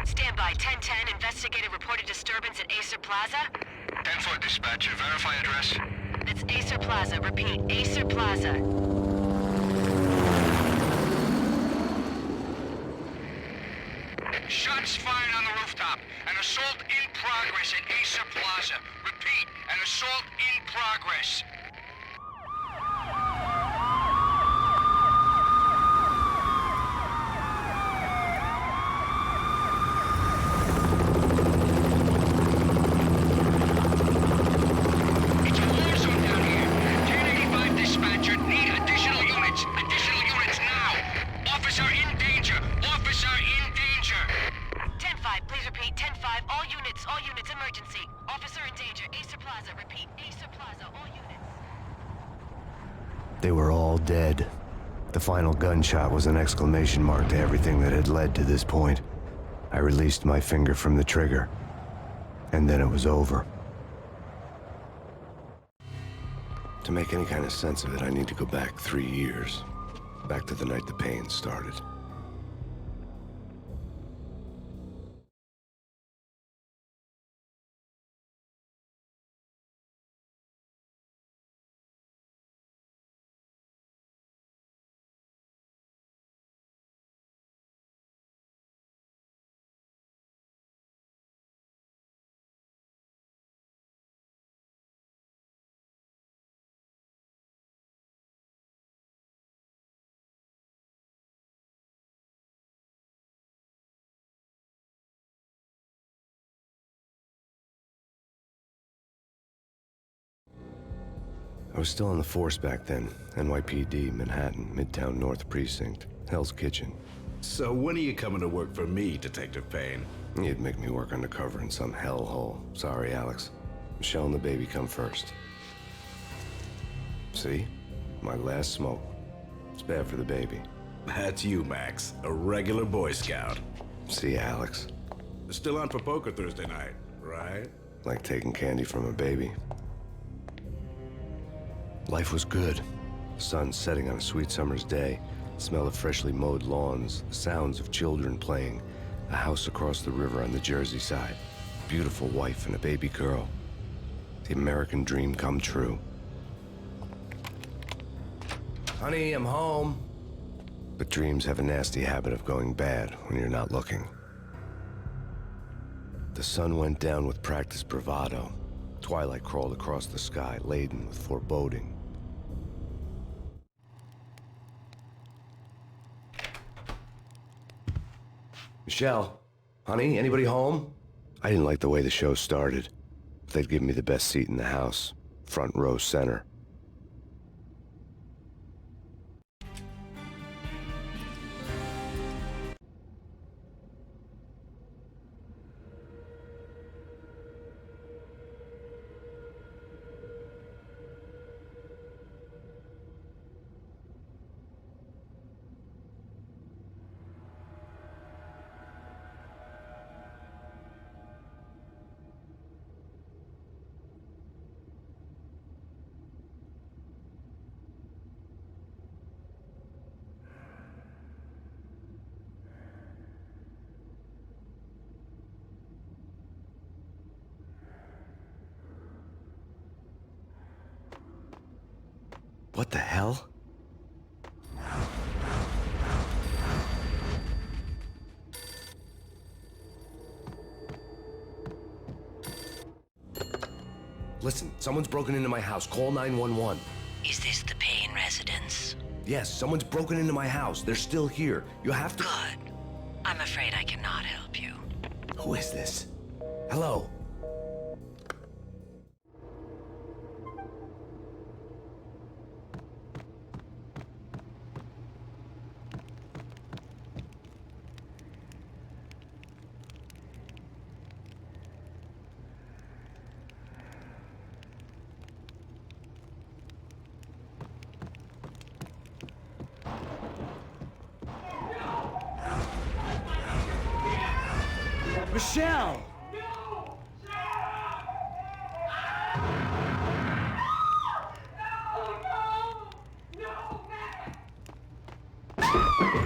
Stand by. 1010. Investigated reported disturbance at Acer Plaza. 10-4 dispatcher. Verify address. That's Acer Plaza. Repeat. Acer Plaza. Shots fired on the rooftop. An assault in progress at Acer Plaza. Repeat, an assault in progress. It's a war zone down here. 1085 dispatcher. Need additional units. Additional units now. Officer in danger. Officer in danger. 10-5. Please repeat. 10-5. All units, emergency. Officer in danger. Acer Plaza. Repeat. Acer Plaza. All units. They were all dead. The final gunshot was an exclamation mark to everything that had led to this point. I released my finger from the trigger, and then it was over. To make any kind of sense of it, I need to go back 3 years. Back to the night the Payne started. I was still on the force back then. NYPD, Manhattan, Midtown North Precinct, Hell's Kitchen. So when are you coming to work for me, Detective Payne? You'd make me work undercover in some hellhole. Sorry, Alex. Michelle and the baby come first. See? My last smoke. It's bad for the baby. That's you, Max. A regular Boy Scout. See, Alex. Still on for poker Thursday night, right? Like taking candy from a baby. Life was good. The sun setting on a sweet summer's day, the smell of freshly mowed lawns, the sounds of children playing, a house across the river on the Jersey side, beautiful wife and a baby girl. The American dream come true. Honey, I'm home. But dreams have a nasty habit of going bad when you're not looking. The sun went down with practiced bravado. Twilight crawled across the sky, laden with foreboding. Michelle, honey, anybody home? I didn't like the way the show started. They'd give me the best seat in the house, front row center. What the hell? Listen, someone's broken into my house. Call 911. Is this the Payne residence? Yes, someone's broken into my house. They're still here. You have to... Good. I'm afraid I cannot help you. Who is this? Hello? Michelle!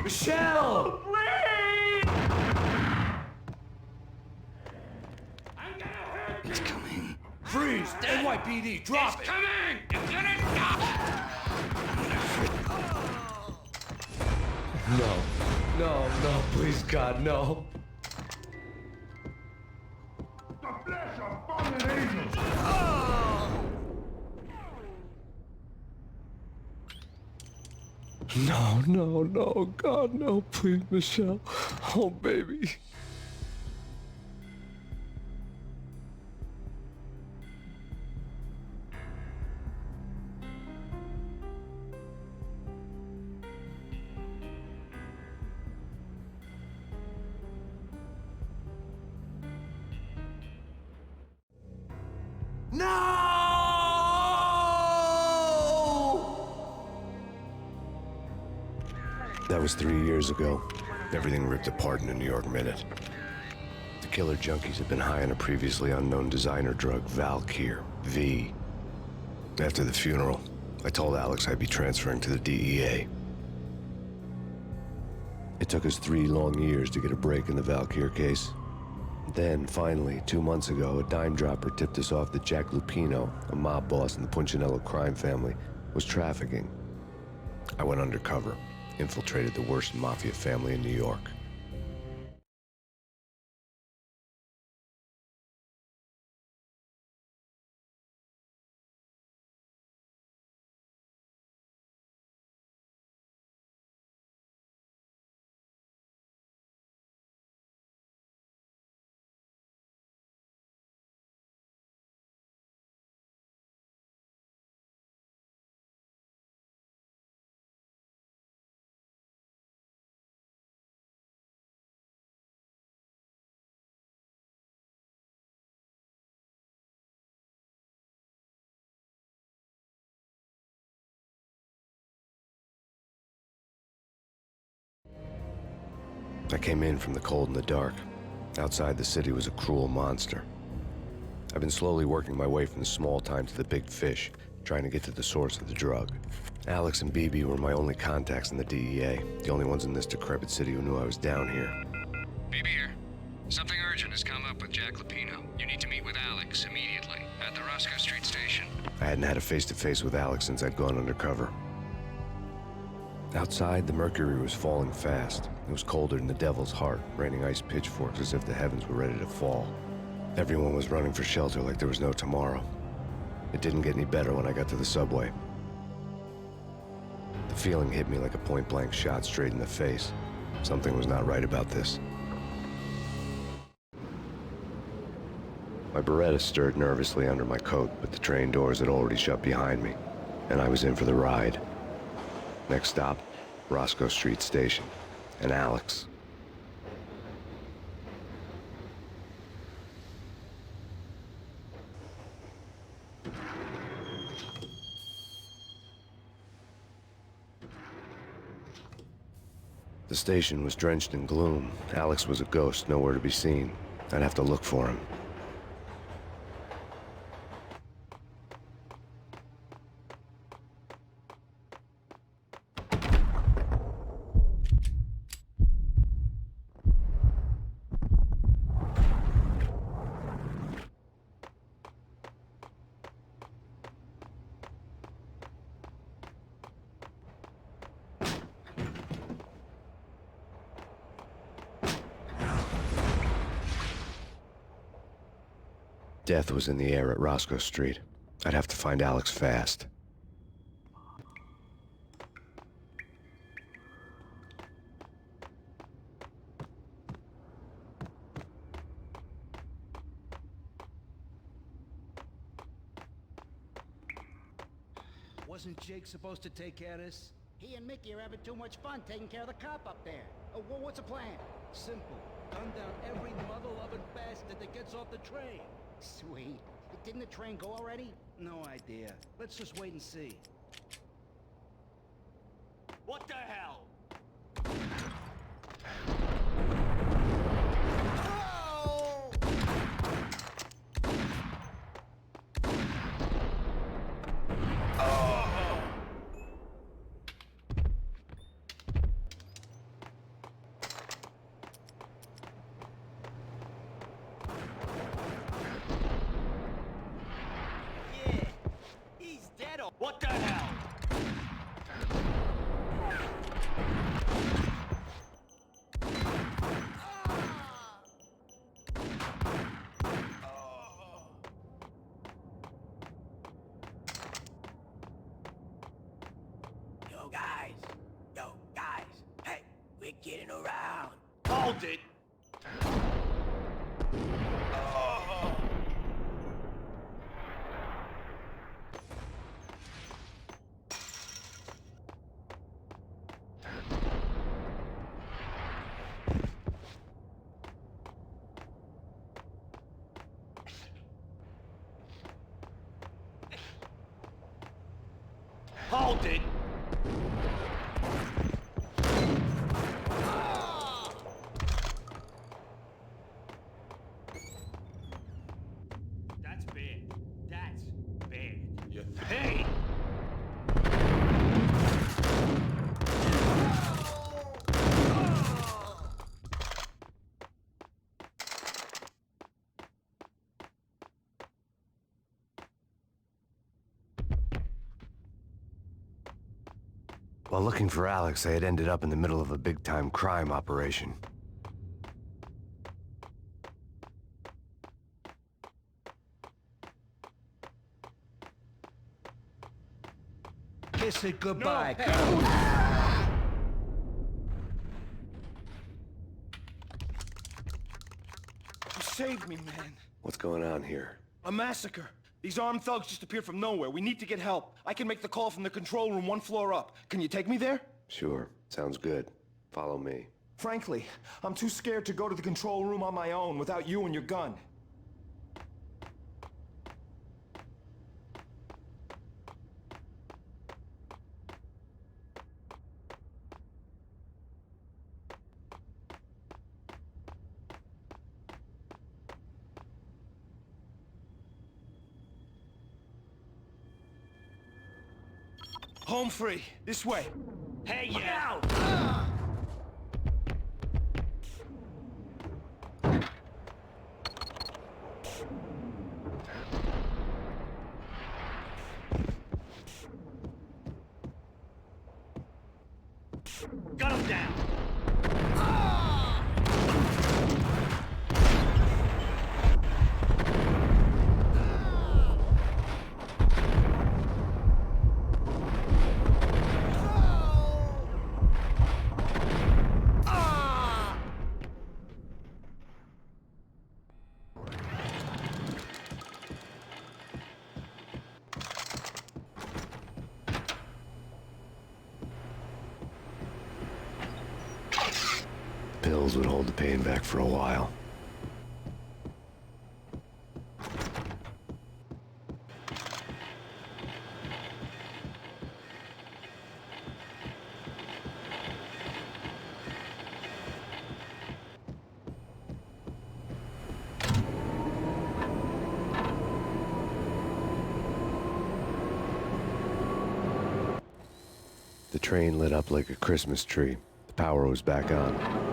Michelle! It's coming. Freeze! NYPD, drop It's it! coming! It's gonna stop! No, please, God, no. No, God, no, please, Michelle. Oh, baby. That was 3 years ago. Everything ripped apart in a New York minute. The killer junkies had been high on a previously unknown designer drug, Valkyr, V. After the funeral, I told Alex I'd be transferring to the DEA. It took us 3 long years to get a break in the Valkyr case. Then, finally, 2 months ago, a dime dropper tipped us off that Jack Lupino, a mob boss in the Punchinello crime family, was trafficking. I went undercover, infiltrated the worst mafia family in New York. I came in from the cold and the dark. Outside the city was a cruel monster. I've been slowly working my way from the small time to the big fish, trying to get to the source of the drug. Alex and BB were my only contacts in the DEA, the only ones in this decrepit city who knew I was down here. BB here. Something urgent has come up with Jack Lupino. You need to meet with Alex immediately at the Roscoe Street station. I hadn't had a face-to-face with Alex since I'd gone undercover. Outside, the mercury was falling fast. It was colder than the devil's heart, raining ice pitchforks as if the heavens were ready to fall. Everyone was running for shelter like there was no tomorrow. It didn't get any better when I got to the subway. The feeling hit me like a point-blank shot straight in the face. Something was not right about this. My Beretta stirred nervously under my coat, but the train doors had already shut behind me, and I was in for the ride. Next stop, Roscoe Street Station, and Alex. The station was drenched in gloom. Alex was a ghost, nowhere to be seen. I'd have to look for him. Death was in the air at Roscoe Street. I'd have to find Alex fast. Wasn't Jake supposed to take care of this? He and Mickey are having too much fun taking care of the cop up there. What's the plan? Simple. Gun down every mother-loving bastard that gets off the train. Sweet. Didn't the train go already? No idea. Let's just wait and see. What the hell? What the hell? Yo, guys, hey, we're getting around. Hold it! Hold it! That's bad. That's bad. You Hey! While looking for Alex, I had ended up in the middle of a big-time crime operation. Kiss it goodbye, No, Carl. You saved me, man. What's going on here? A massacre. These armed thugs just appeared from nowhere. We need to get help. I can make the call from the control room 1 floor up. Can you take me there? Sure, sounds good. Follow me. Frankly, I'm too scared to go to the control room on my own without you and your gun. Home free. This way. Hey, yeah! Got him down! Pills would hold the pain back for a while. The train lit up like a Christmas tree. The power was back on.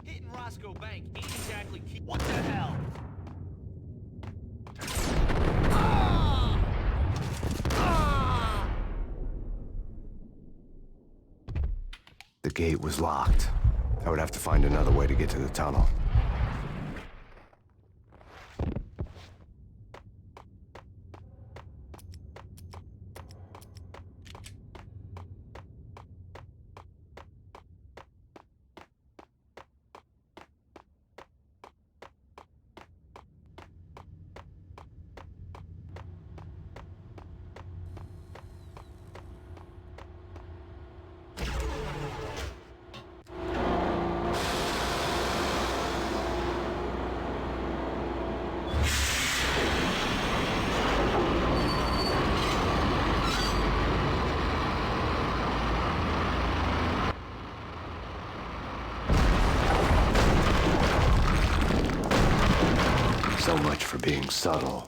Hitting Roscoe Bank ain't exactly key. What the hell? The gate was locked. I would have to find another way to get to the tunnel. So much for being subtle.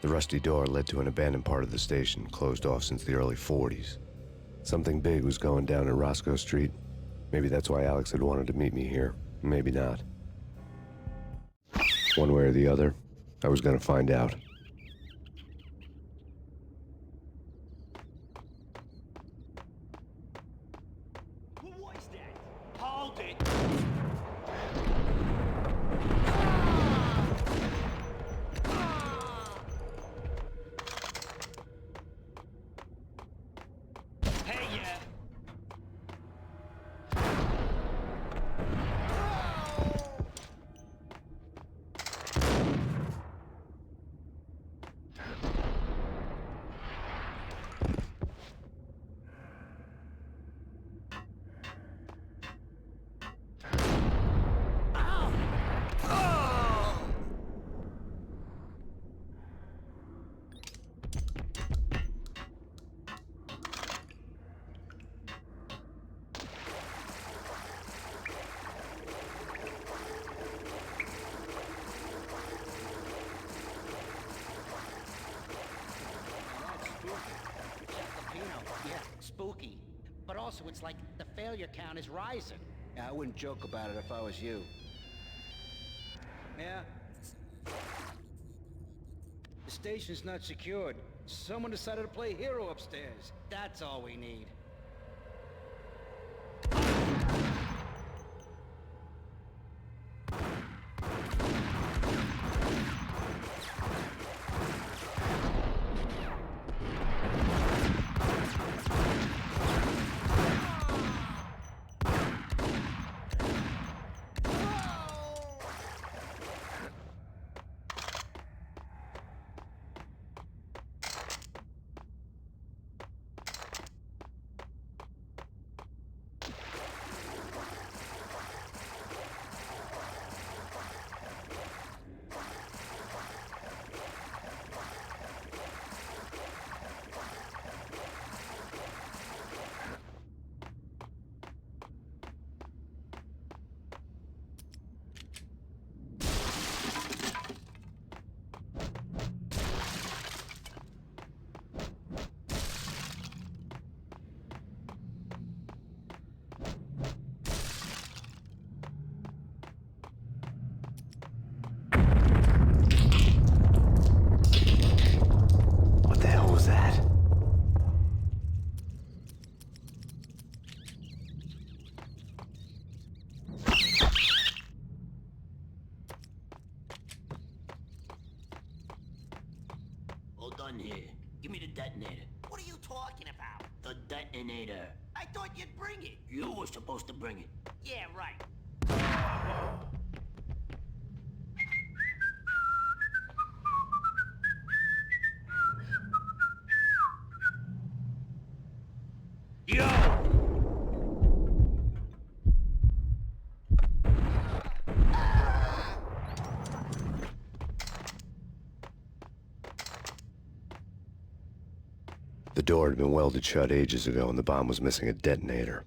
The rusty door led to an abandoned part of the station, closed off since the early 40s. Something big was going down in Roscoe Street. Maybe that's why Alex had wanted to meet me here. Maybe not. One way or the other, I was gonna find out. Who was that? Hold it! Hey, yeah! Yeah, spooky. But also, it's like the failure count is rising. Yeah, I wouldn't joke about it if I was you. Yeah? The station's not secured. Someone decided to play hero upstairs. That's all we need. What the hell was that? All done here. Give me the detonator. What are you talking about? The detonator. I thought you'd bring it. You were supposed to bring it. Yeah, right. The door had been welded shut ages ago and the bomb was missing a detonator.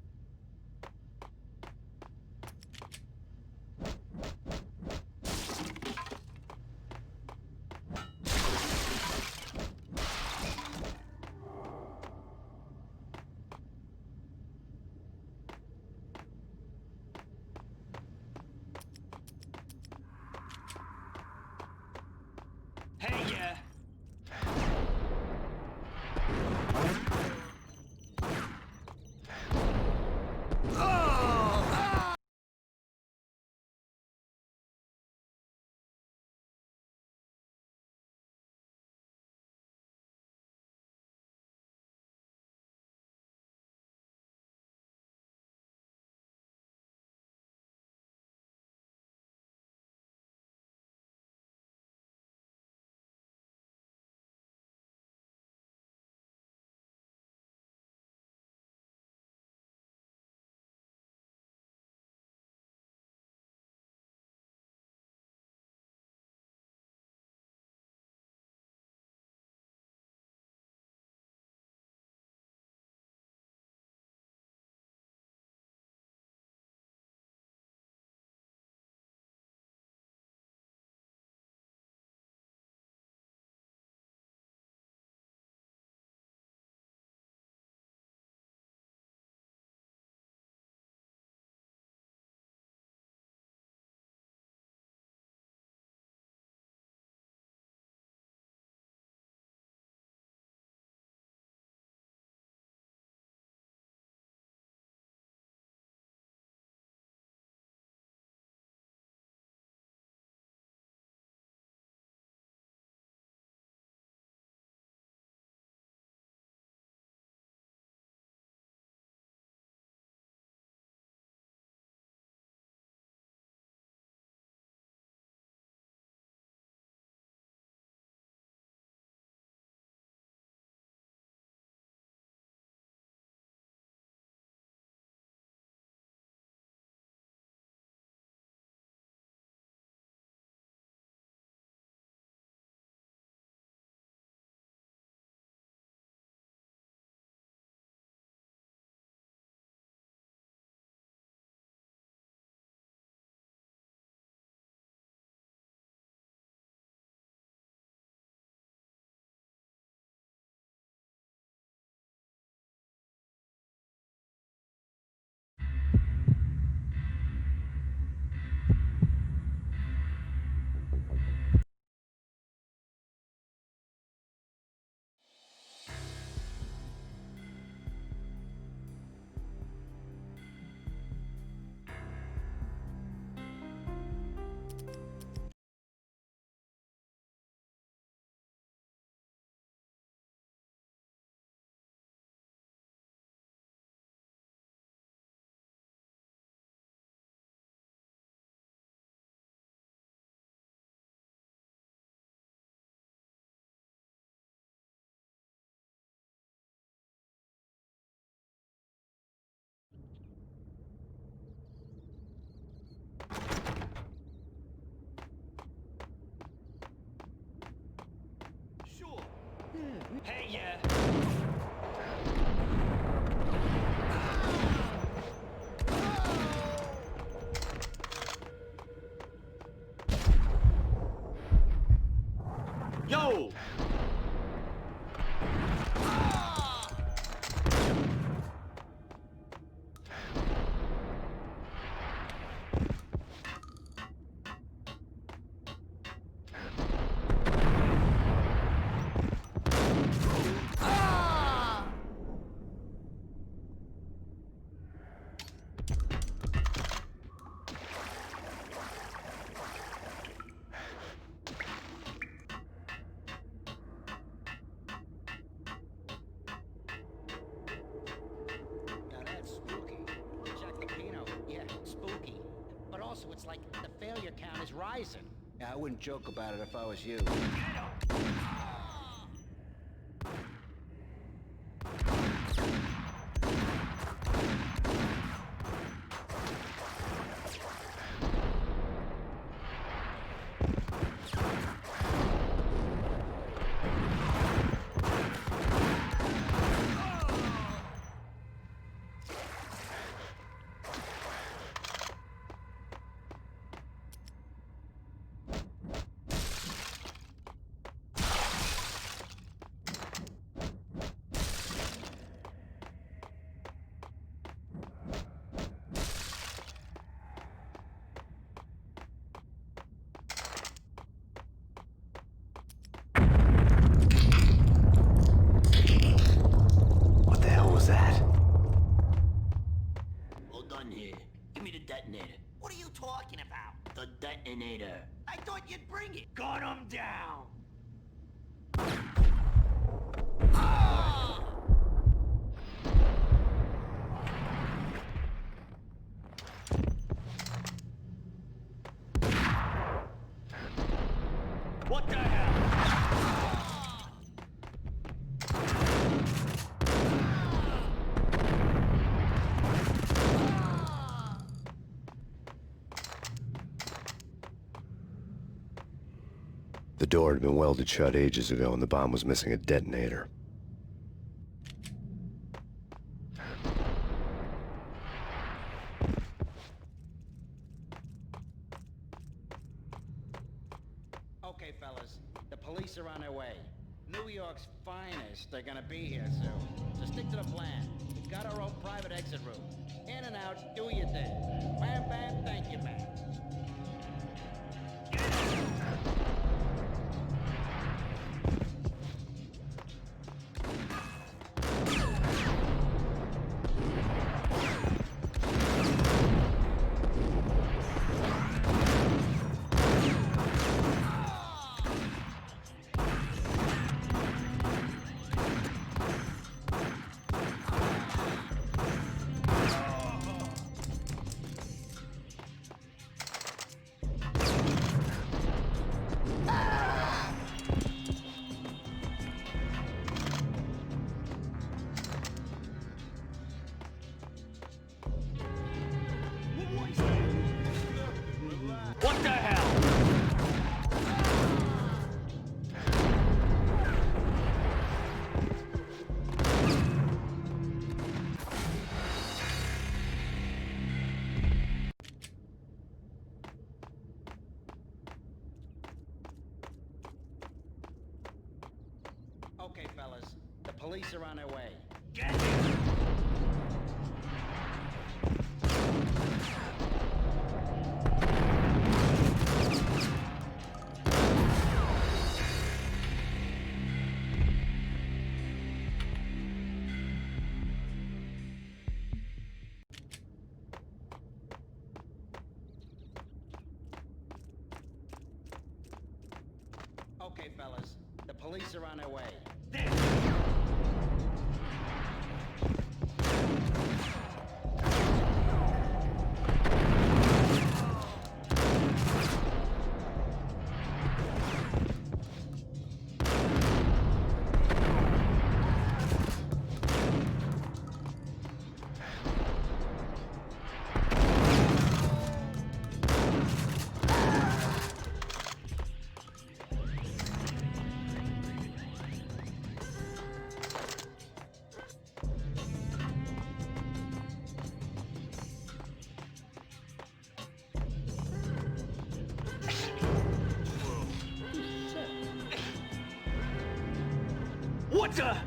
Hey, yeah. Yo! Now that's spooky. Check the Payne. Yeah, spooky. But also, it's like the failure count is rising. Yeah, I wouldn't joke about it if I was you. What the hell was that? All done here. Give me the detonator. What are you talking about? The detonator. I thought you'd bring it. Gun him down! What the hell? The door had been welded shut ages ago and the bomb was missing a detonator. Okay, fellas. The police are on their way. New York's finest are gonna be here soon. So stick to the plan. We've got our own private exit route. In and out, do your thing. Bam, bam, thank you, man. What the hell? Okay, fellas. The police are on their way. Get him! Okay, fellas. The police are on their way. What the?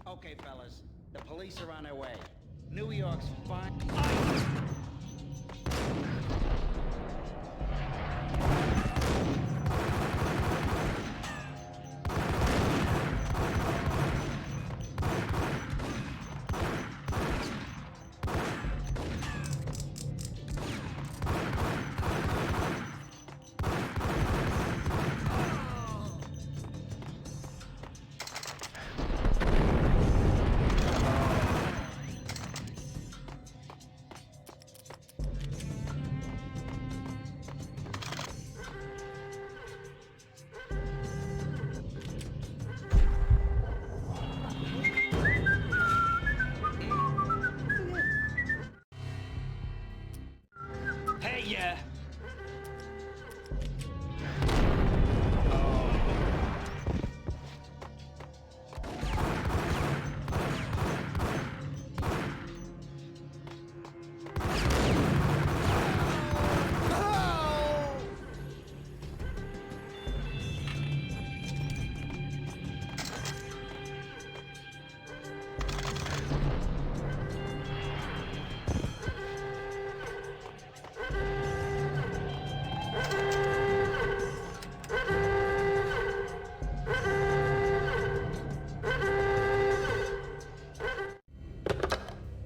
Okay, fellas. The police are on their way. New York's fine. Hey, yeah.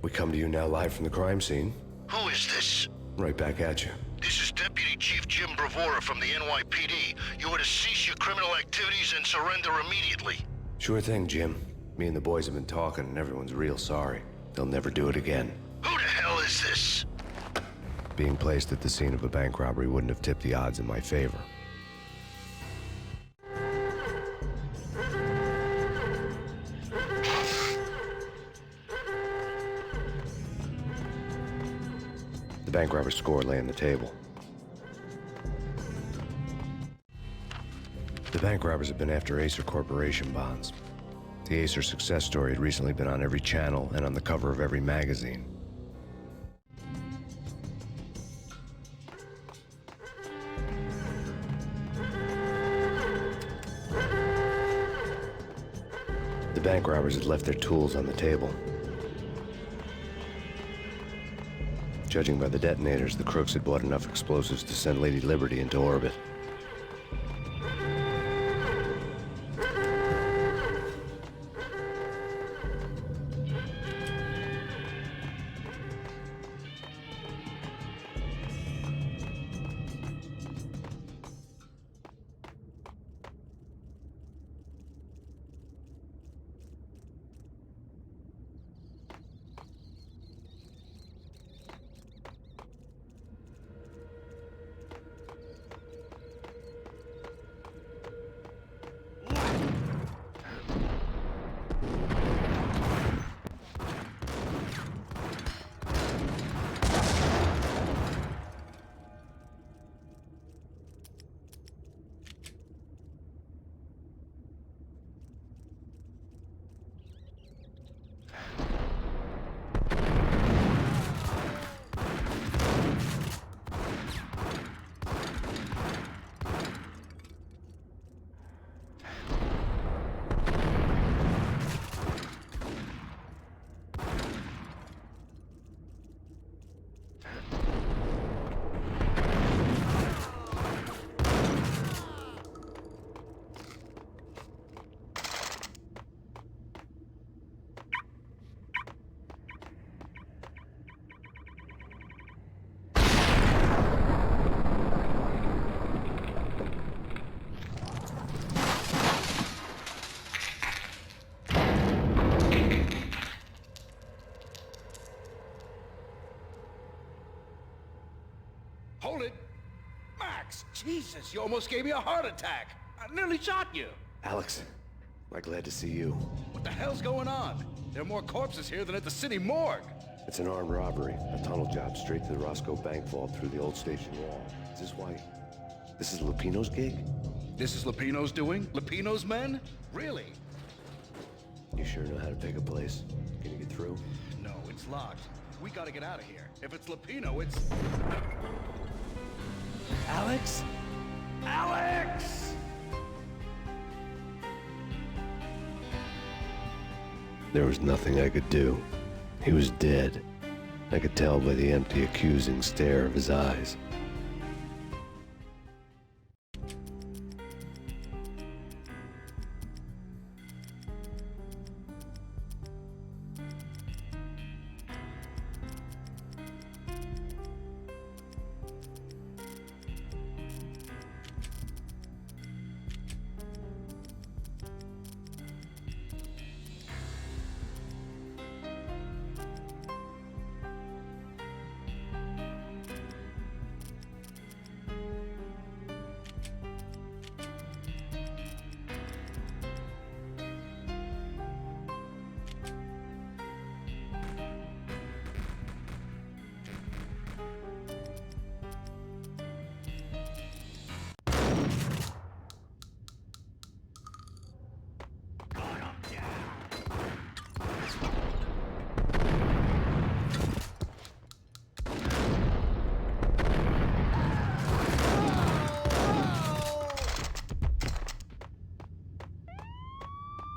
We come to you now live from the crime scene. Who is this? Right back at you. This is Deputy Chief Jim Bravura from the NYPD. You are to cease your criminal activities and surrender immediately. Sure thing, Jim. Me and the boys have been talking, and everyone's real sorry. They'll never do it again. Who the hell is this? Being placed at the scene of a bank robbery wouldn't have tipped the odds in my favor. The bank robber's score lay on the table. The bank robbers have been after Acer Corporation bonds. The Acer success story had recently been on every channel and on the cover of every magazine. The bank robbers had left their tools on the table. Judging by the detonators, the crooks had bought enough explosives to send Lady Liberty into orbit. Hold it! Max, Jesus, you almost gave me a heart attack. I nearly shot you. Alex, I'm glad to see you. What the hell's going on? There are more corpses here than at the city morgue. It's an armed robbery. A tunnel job straight to the Roscoe Bank vault through the old station wall. Is this why? This is Lupino's gig? This is Lupino's doing? Lupino's men? Really? You sure know how to pick a place? Can you get through? No, it's locked. We gotta get out of here. If it's Lupino, it's... Alex? Alex! There was nothing I could do. He was dead. I could tell by the empty, accusing stare of his eyes.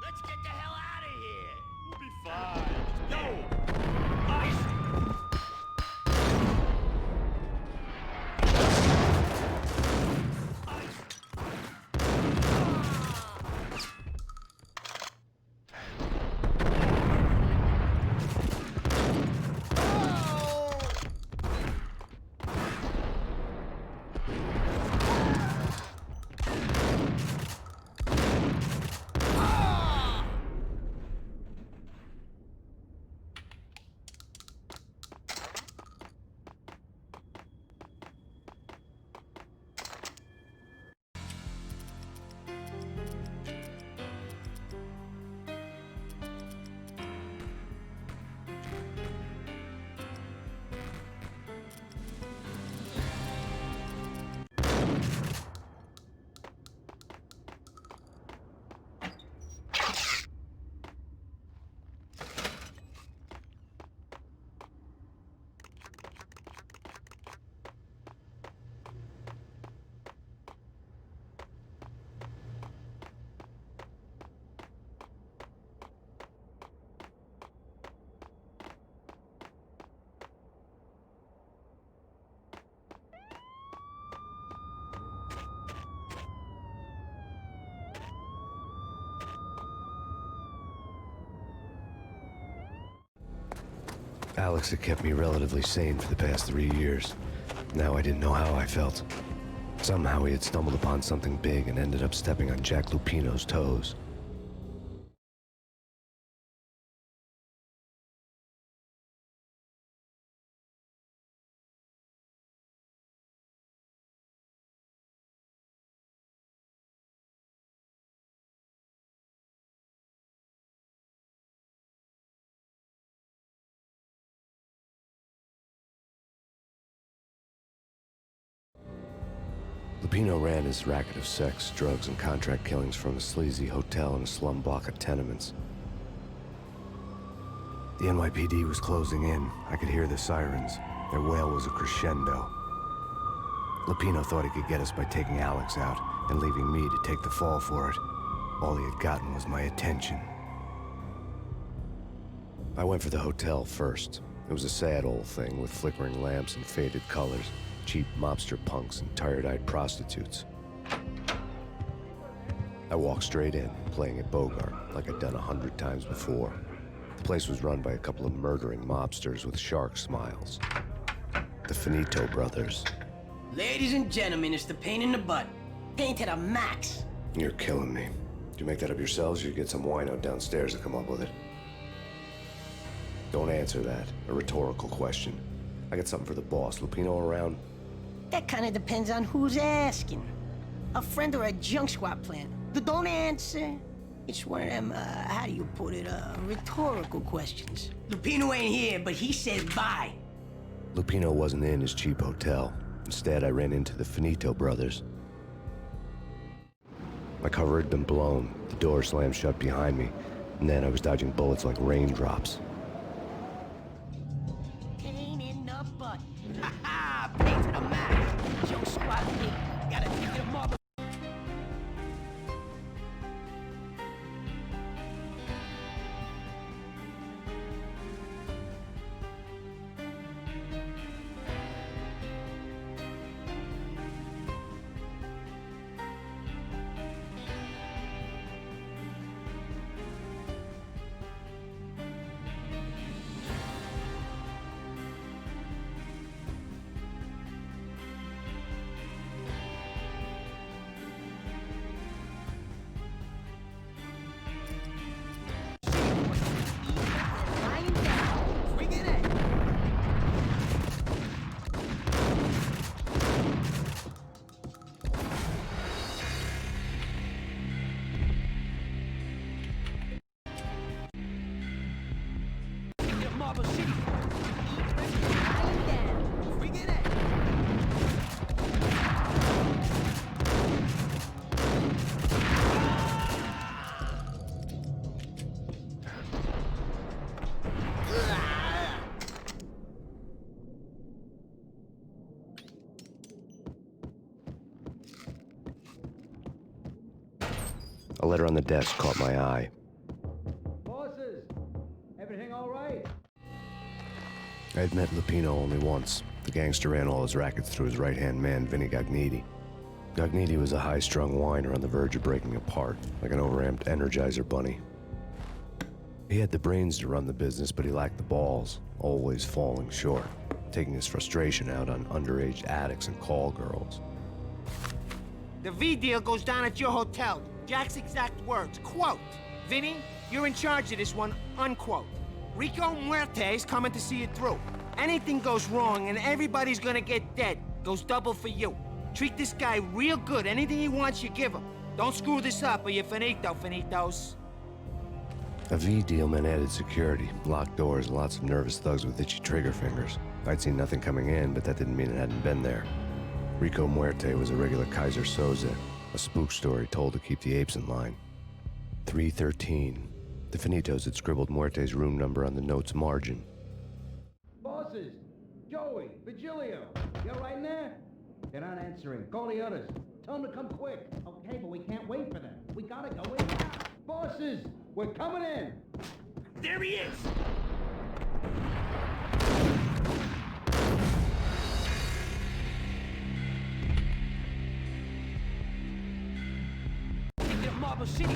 Let's get the hell out of here! We'll be fine. Yo! Ice! Alex had kept me relatively sane for the past 3 years. Now I didn't know how I felt. Somehow he had stumbled upon something big and ended up stepping on Jack Lupino's toes. Lupino ran his racket of sex, drugs, and contract killings from a sleazy hotel in a slum block of tenements. The NYPD was closing in. I could hear the sirens. Their wail was a crescendo. Lupino thought he could get us by taking Alex out and leaving me to take the fall for it. All he had gotten was my attention. I went for the hotel first. It was a sad old thing with flickering lamps and faded colors. Cheap mobster punks and tired-eyed prostitutes. I walked straight in, playing at Bogart, like I'd done 100 times before. The place was run by a couple of murdering mobsters with shark smiles. The Finito brothers. Ladies and gentlemen, it's the pain in the butt. Pain to the max. You're killing me. Did you make that up yourselves, or you get some wino downstairs to come up with it? Don't answer that. A rhetorical question. I got something for the boss. Lupino around? That kind of depends on who's asking. A friend or a junk squad plan. Don't answer. It's one of them, how do you put it, rhetorical questions. Lupino ain't here, but he says bye. Lupino wasn't in his cheap hotel. Instead, I ran into the Finito brothers. My cover had been blown, the door slammed shut behind me, and then I was dodging bullets like raindrops. Pain in the butt. Ha ha! Payne to the max. Joe squad pig. Gotta take it a marble. Marble City. Lying down. Bring it in. A letter on the desk caught my eye. Bosses, everything all right? I had met Lupino only once. The gangster ran all his rackets through his right-hand man, Vinny Gognitti. Gognitti was a high-strung whiner on the verge of breaking apart, like an overamped Energizer bunny. He had the brains to run the business, but he lacked the balls, always falling short, taking his frustration out on underage addicts and call girls. The V deal goes down at your hotel. Jack's exact words, quote, "Vinny, you're in charge of this one," unquote. Rico Muerte's coming to see it through. Anything goes wrong and everybody's gonna get dead. Goes double for you. Treat this guy real good. Anything he wants, you give him. Don't screw this up or you're finito, finitos. A V deal meant added security, locked doors, and lots of nervous thugs with itchy trigger fingers. I'd seen nothing coming in, but that didn't mean it hadn't been there. Rico Muerte was a regular Kaiser Soze, a spook story told to keep the apes in line. 313. The Finitos had scribbled Muerte's room number on the note's margin. Bosses, Joey, Vigilio, you all right in there? They're not answering. Call the others. Tell them to come quick. Okay, but we can't wait for them. We gotta go in now. Bosses, we're coming in. There he is! Take it to Marble City.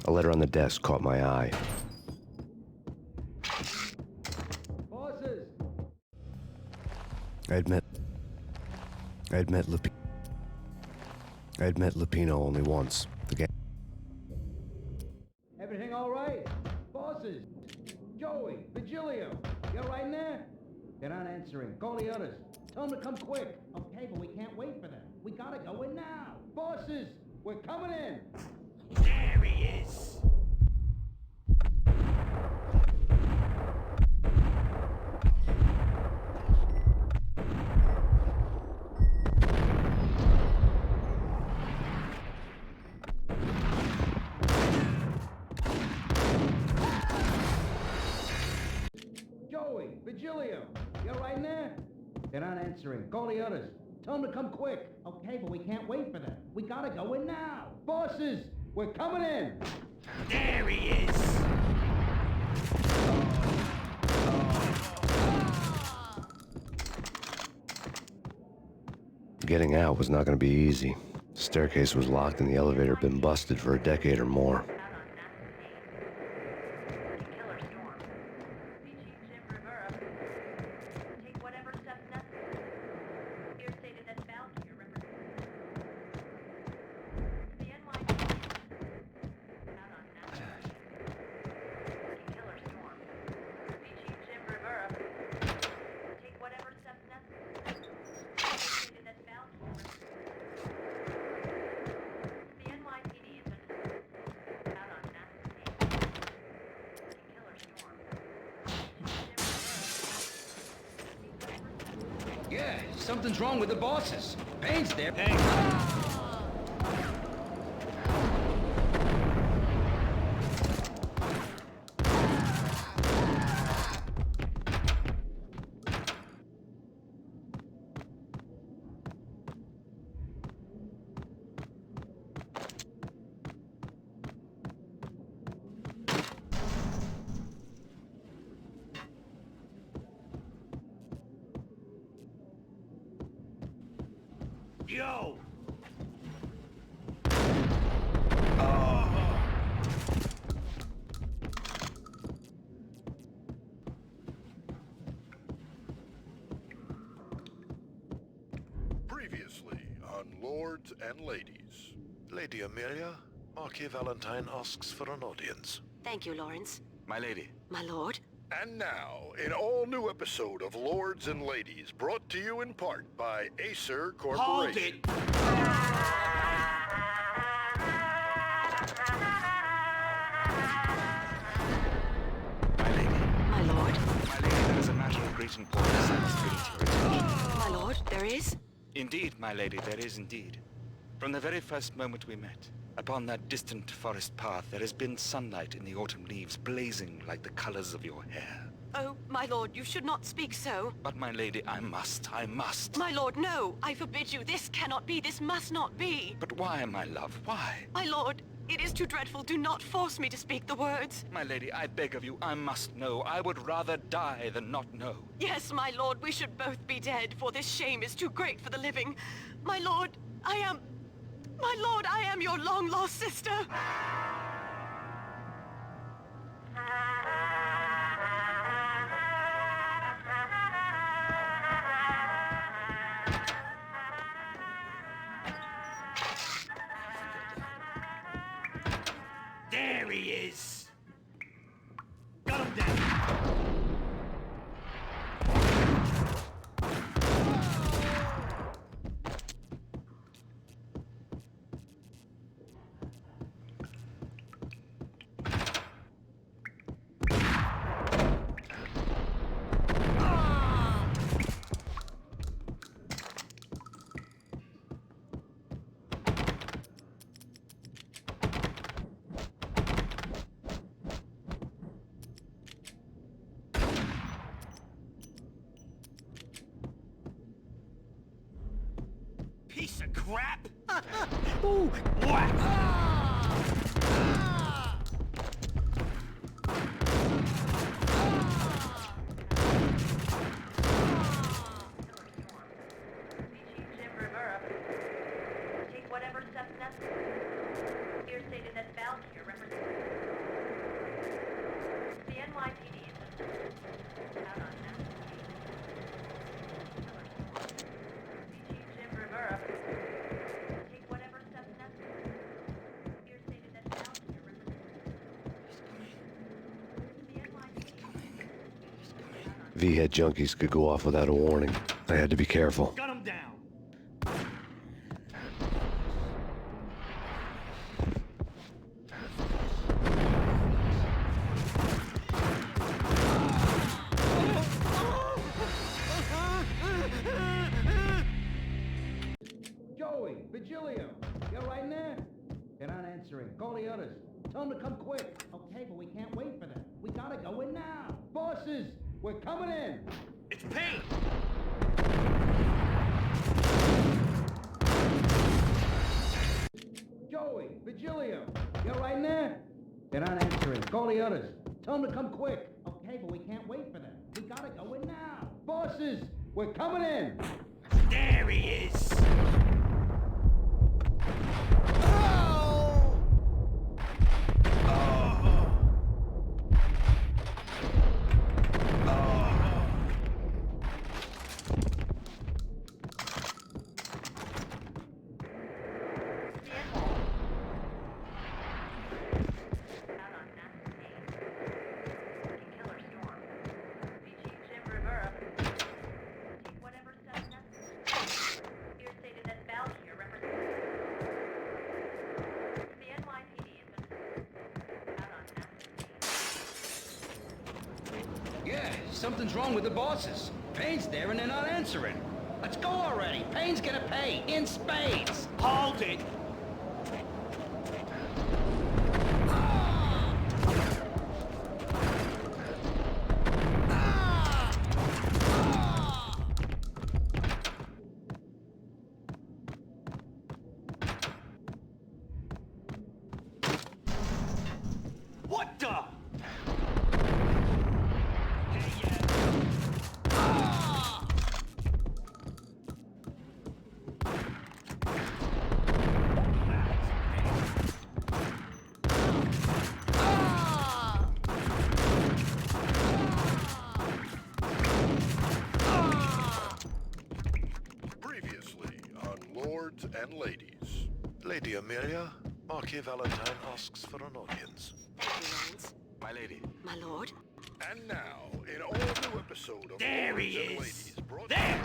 A letter on the desk caught my eye. Bosses, I had met Lupino only once. The gang. everything all right? Bosses, Joey, Vigilio, you all right in there? They're not answering. Call the others. Tell them to come quick. Okay, but we can't wait for them. We gotta go in now. Bosses, we're coming in. There he is! Joey, Vigilio, you all right in there? They're not answering. Call the others. Tell them to come quick. Okay, but we can't wait for them. We gotta go in now. Bosses, we're coming in. There he is! Getting out was not going to be easy. The staircase was locked and the elevator had been busted for a decade or more. Take whatever steps necessary. Your stated Yeah, something's wrong with the bosses. Payne's there. Payne. Yo! Previously on Lords and Ladies. Lady Amelia, Marquis Valentine asks for an audience. Thank you, Lawrence. My lady. My lord. And now, an all-new episode of Lords and Ladies, brought to you in part by Acer Corporation. Hold it! My lady. My lord. My lady, there is a matter of great importance I must bring to your attention. My lord, there is? Indeed, my lady, there is indeed. From the very first moment we met, upon that distant forest path, there has been sunlight in the autumn leaves blazing like the colors of your hair. Oh, my lord, you should not speak so. But my lady, I must. My lord, no! I forbid you. This cannot be. This must not be. But why, my love, why? My lord, it is too dreadful. Do not force me to speak the words. My lady, I beg of you, I must know. I would rather die than not know. Yes, my lord, we should both be dead, for this shame is too great for the living. My lord, I am your long-lost sister. There he is! Got him down! Piece of crap! Ooh, whack! Take whatever steps necessary. Here stated that Valkyrie represents the NYPD is out on that. Chief Jim Rivera. Take whatever steps necessary. Here stated that Valkyrie represents the NYPD. V-head junkies could go off without a warning. I had to be careful. Got him down! Joey, Vigilio, you're right in there? They're not answering. Call the others. Tell them to come quick. Okay, but we can't wait for them. We gotta go in now. Bosses, we're coming in. It's Payne! Joey, Vigilio, you're right in there? They're not answering. Call the others. Tell them to come quick. Okay, but we can't wait for them. We gotta go in now. Bosses, we're coming in. There he is! Yeah, something's wrong with the bosses. Payne's there and they're not answering. Let's go already. Payne's gonna pay in spades. Hold it! What the? Previously on Lords and Ladies. Lady Amelia, Marquis Valentine asks for an audience. My lady. My lord? And now, in all new episode of There Lords he and is. Ladies, brought There!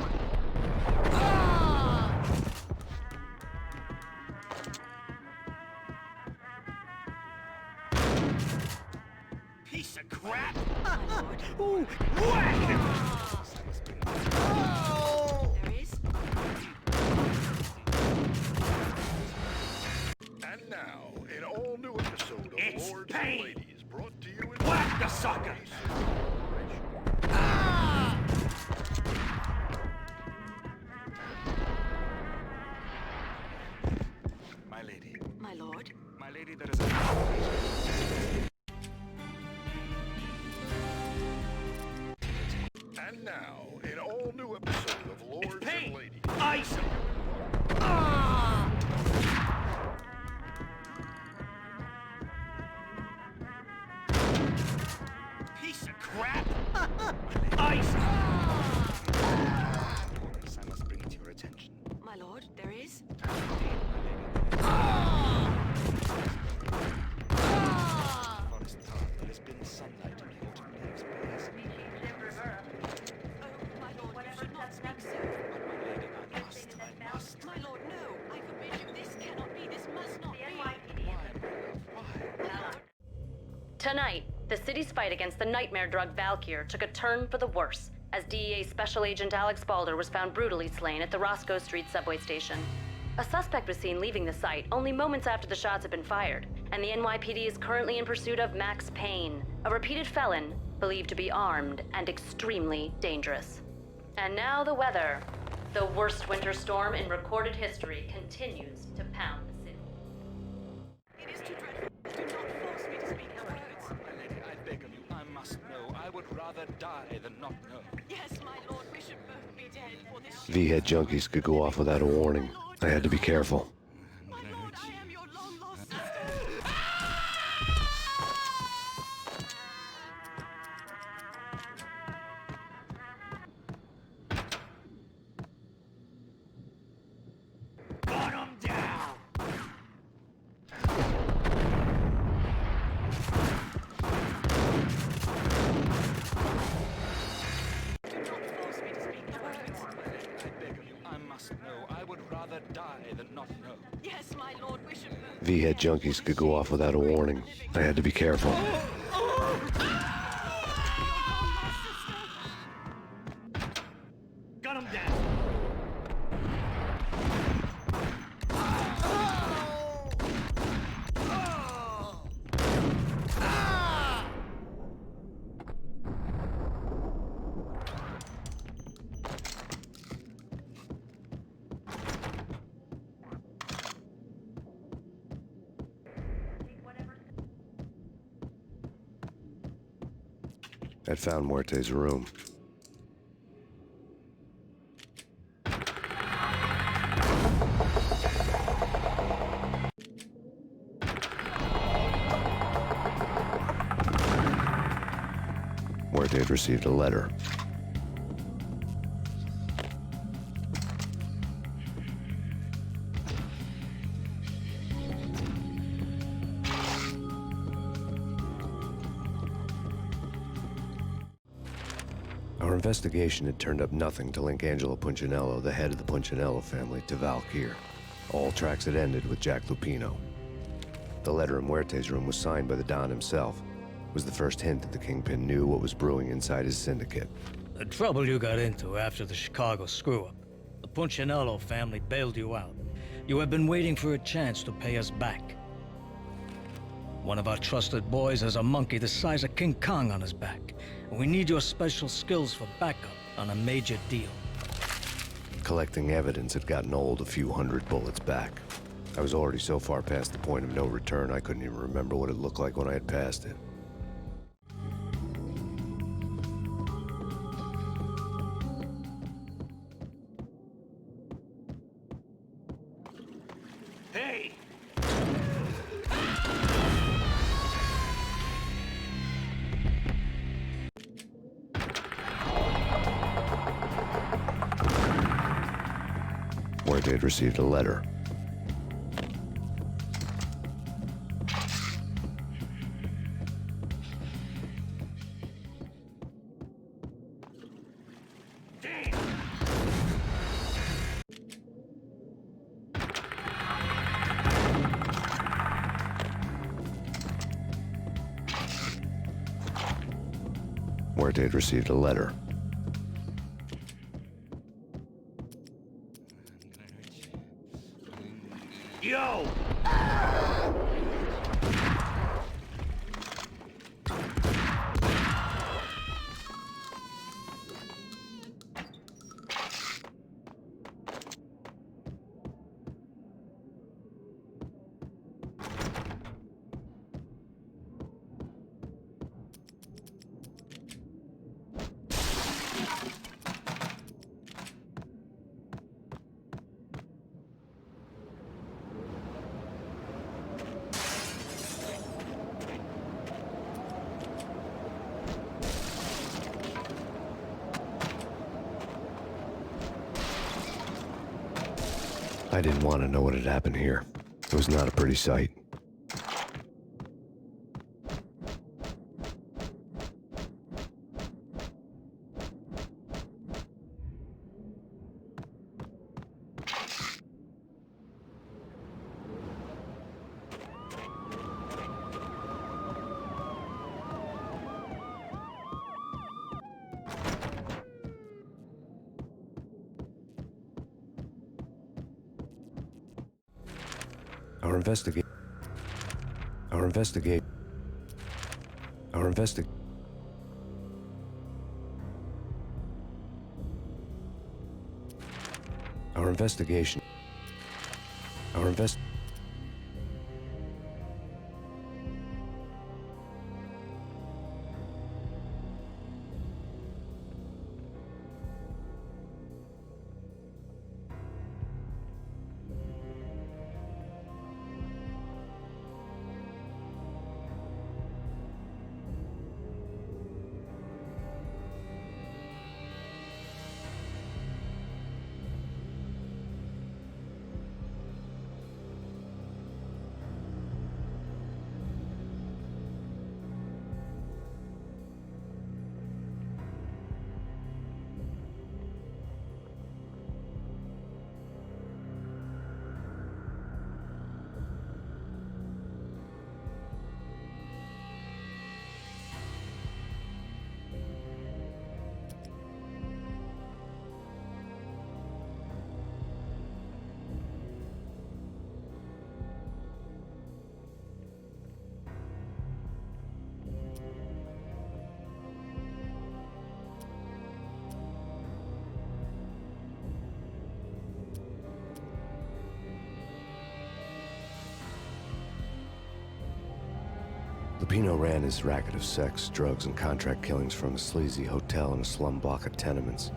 Piece of crap! Ooh, whack! There is? And now, in all new episode of It's Lords Payne. and Ladies, brought to you in Whack the sucker! My lady. My lord? My lady, there is a... And now, in all new episode of Lords Payne. and Ladies. Ice him! Piece of crap! Ice him! I must bring it to your attention. My lord, there is? Forest path, there has been sunlight in the autumn leaves blazing. Oh, my lord, you should not speak so. My lady, I must. My lord, no. I forbid you. This cannot be. This must not be. Why, my love, why? Tonight, the city's fight against the nightmare drug Valkyr took a turn for the worse as DEA Special Agent Alex Balder was found brutally slain at the Roscoe Street subway station. A suspect was seen leaving the site only moments after the shots had been fired, and the NYPD is currently in pursuit of Max Payne, a repeated felon believed to be armed and extremely dangerous. And now the weather. The worst winter storm in recorded history continues to pound the city. It is too dreadful. Do not force me to speak the words. My lady, I beg of you, I must know. I would rather die than not know. Yes, my lord, we should both be dead for this V-head junkies could go off without a warning. I had to be careful. My lord, I am your long-lost sister. Gun him down! Do not force me to speak the words. My lady, I beg of you, I must know. I would rather die than not know. Yes, my lord, we should both be V-head dead junkies for could this go off shame without a is too great warning. for the living. I had to be careful. Your long-lost sister. Gun him down! I'd found Muerte's room. Muerte had received a letter. Our investigation had turned up nothing to link Angelo Punchinello, the head of the Punchinello family, to Valkyr. All tracks had ended with Jack Lupino. The letter in Muerte's room was signed by the Don himself. It was the first hint that the Kingpin knew what was brewing inside his syndicate. The trouble you got into after the Chicago screw-up. Punchinello family bailed you out. You have been waiting for a chance to pay us back. One of our trusted boys has a monkey the size of King Kong on his back. We need your special skills for backup on a major deal. Collecting evidence had gotten old a few hundred bullets back. I was already so far past the point of no return, I couldn't even remember what it looked like when I had passed it. Hey! Where they'd received a letter. Where they'd received a letter. Yo! I didn't want to know what had happened here. It was not a pretty sight. Our investigate. Our investigation. Our investigation. Our investigation. Lupino ran his racket of sex, drugs, and contract killings from a sleazy hotel in a slum block of tenements.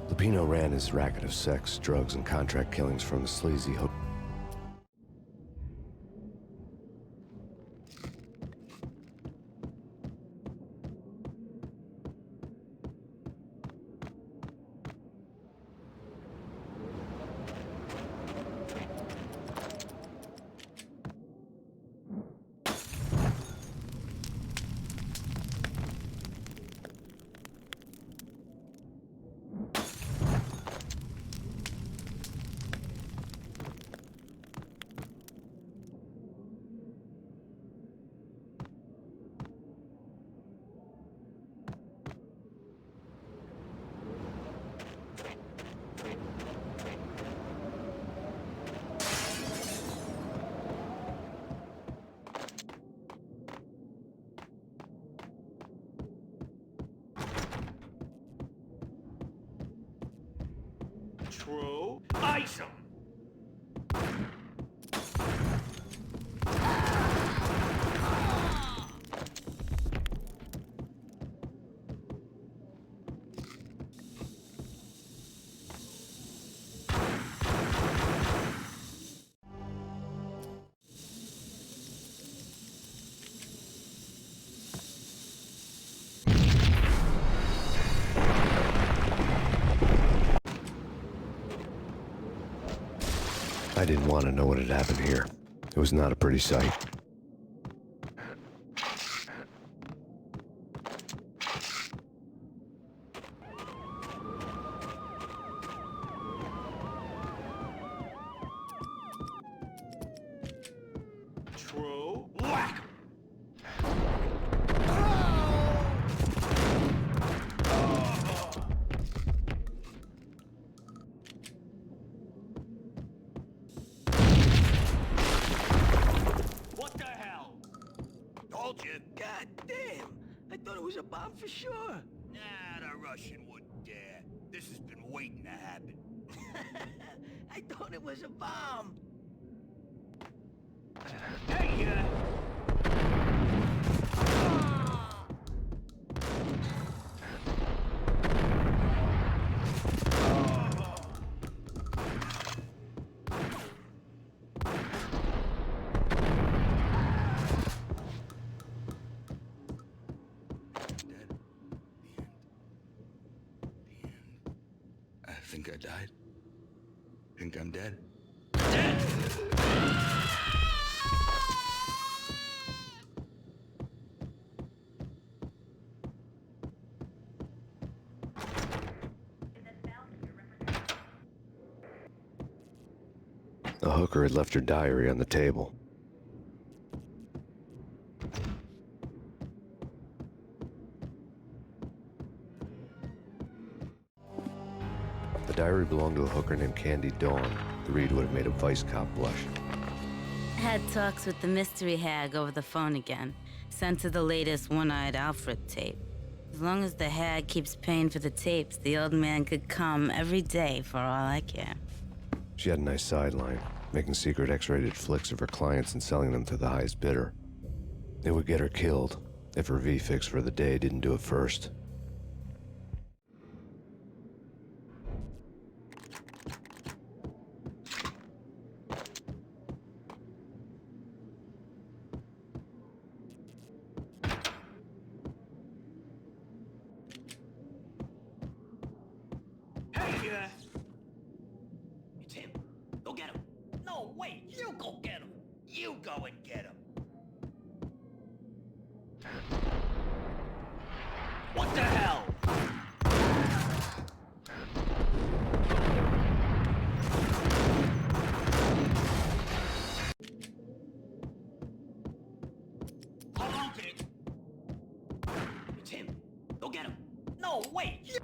Lupino ran his racket of sex, drugs, and contract killings from a sleazy hotel. True. Ice 'em! I didn't want to know what had happened here. It was not a pretty sight. True. Whack! What the hell? Told you. God damn. I thought it was a bomb for sure. Nah, the Russian wouldn't dare. This has been waiting to happen. I thought it was a bomb. Hey, I think I died. Think I'm dead. A hooker had left her diary on the table. The diary belonged to a hooker named Candy Dawn. The read would have made a vice cop blush. Had talks with the mystery hag over the phone again. Sent to the latest One-Eyed Alfred tape. As long as the hag keeps paying for the tapes, the old man could come every day for all I care. She had a nice sideline, making secret X-rated flicks of her clients and selling them to the highest bidder. It would get her killed if her V-fix for the day didn't do it first. It's him. Go get him. No, wait. You go get him. You go and get him. What the hell? Hold on to it. It's him. Go get him. No, wait.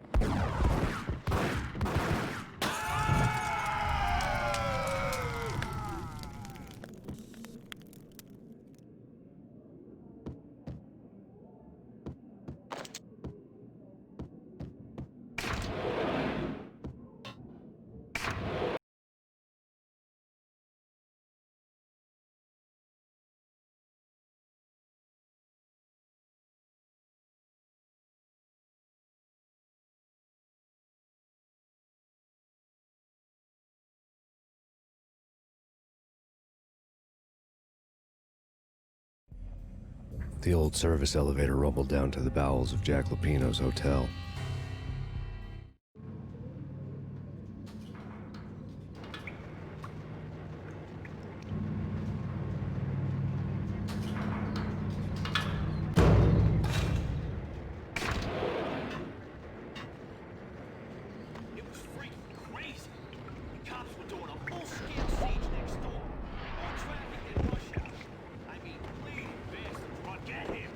The old service elevator rumbled down to the bowels of Jack Lupino's hotel. It was freaking crazy. The cops were doing a full-scale siege next door. More traffic than rush hour. I mean, please, bastards, run, get him.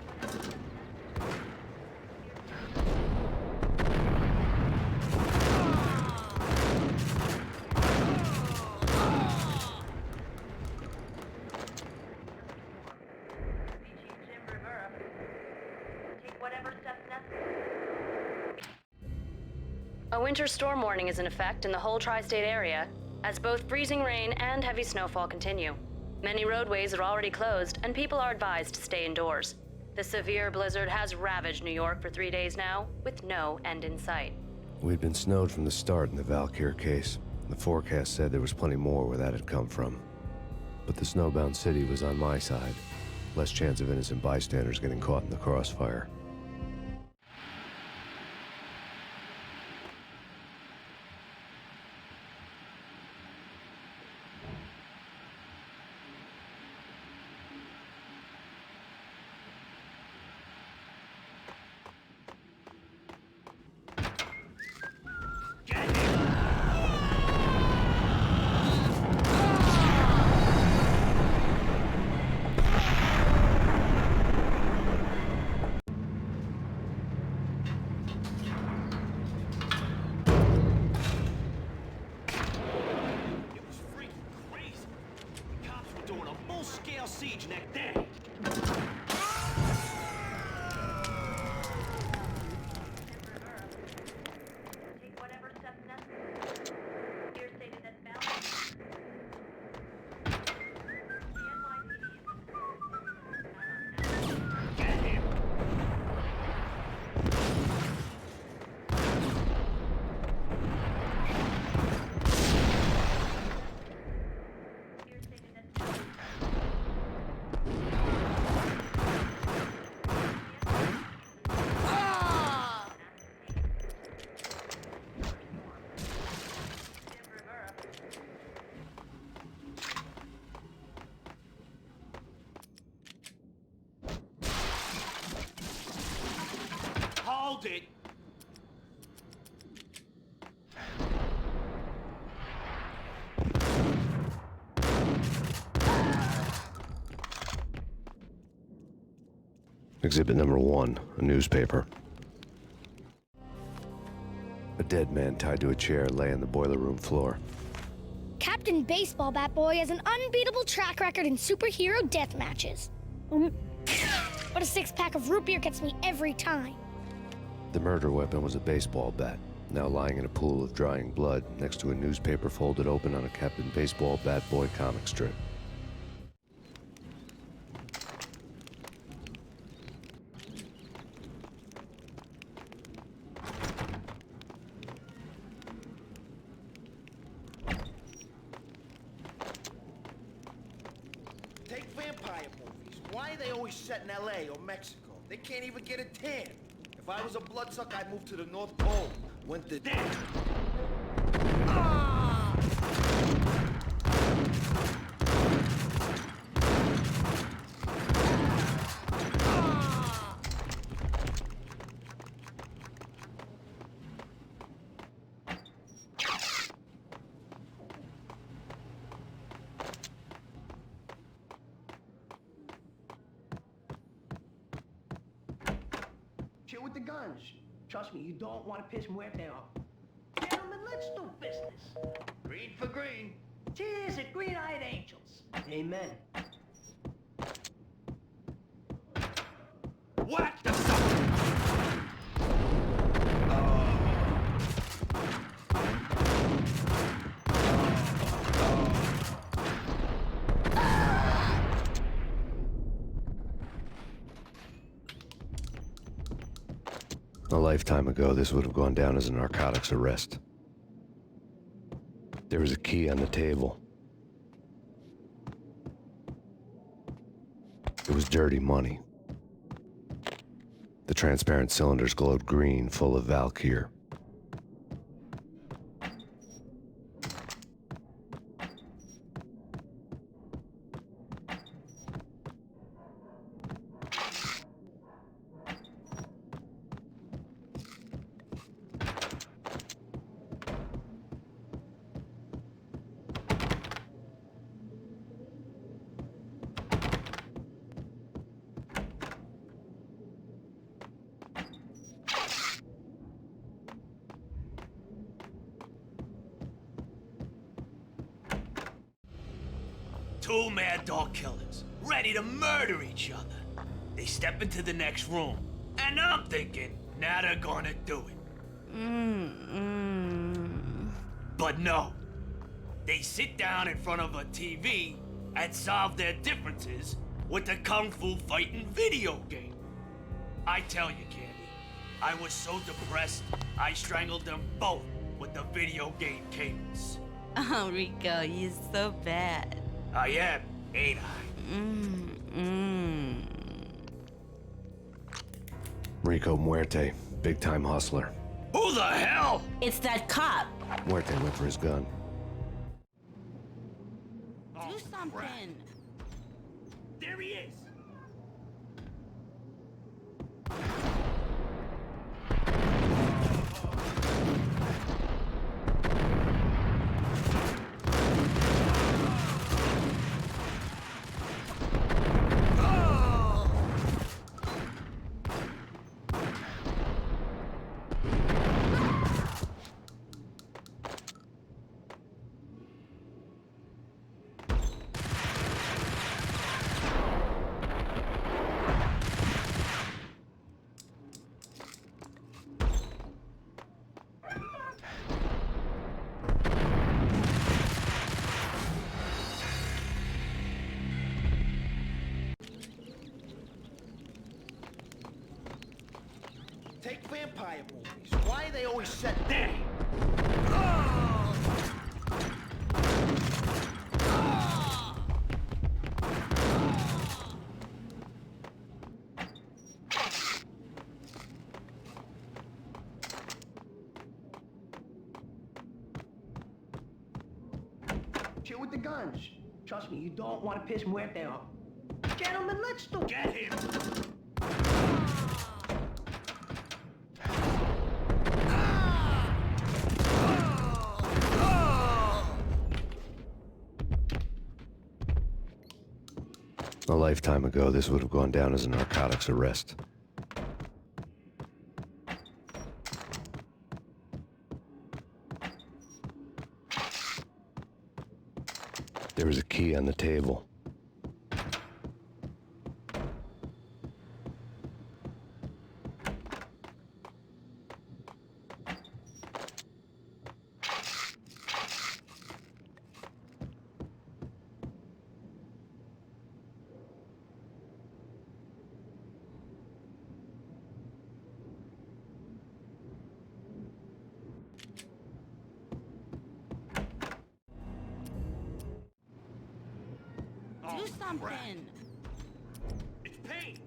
Take whatever steps necessary. A winter storm warning is in effect in the whole tri-state area, as both freezing rain and heavy snowfall continue. Many roadways are already closed, and people are advised to stay indoors. The severe blizzard has ravaged New York for 3 days now, with no end in sight. We'd been snowed from the start in the Valkyr case. The forecast said there was plenty more where that had come from. But the snowbound city was on my side. Less chance of innocent bystanders getting caught in the crossfire. Full-scale siege next day. Hold it! Exhibit number 1, a newspaper. A dead man tied to a chair lay on the boiler room floor. Captain Baseball Bat Boy has an unbeatable track record in superhero death matches. But a 6-pack of root beer gets me every time. The murder weapon was a baseball bat, now lying in a pool of drying blood next to a newspaper folded open on a Captain Baseball Bat Boy comic strip. Take vampire movies. Why are they always set in LA or Mexico? They can't even get a tan. If I was a bloodsucker, I'd move to the North Pole. Went to there. Chill with the guns. Trust me, you don't want to piss Muerte off. Gentlemen, let's do business. Green for green. Cheers at green-eyed angels. Amen. What the fuck? A lifetime ago, this would have gone down as a narcotics arrest. There was a key on the table. It was dirty money. The transparent cylinders glowed green, full of Valkyr. Two mad dog killers, ready to murder each other. They step into the next room, and I'm thinking, now they're gonna do it. But no. They sit down in front of a TV and solve their differences with the kung fu fighting video game. I tell you, Candy, I was so depressed, I strangled them both with the video game cables. Oh, Rico, you're so bad. I am, ain't I? Rico Muerte, big-time hustler. Who the hell? It's that cop. Muerte went for his gun. Do something. There he is. Take vampire movies. Why are they always set there? Chill with the guns. Trust me, you don't want to piss Muerte off. Gentlemen, let's do... Get him! A lifetime ago, this would have gone down as a narcotics arrest. There was a key on the table. Do something. It's Payne.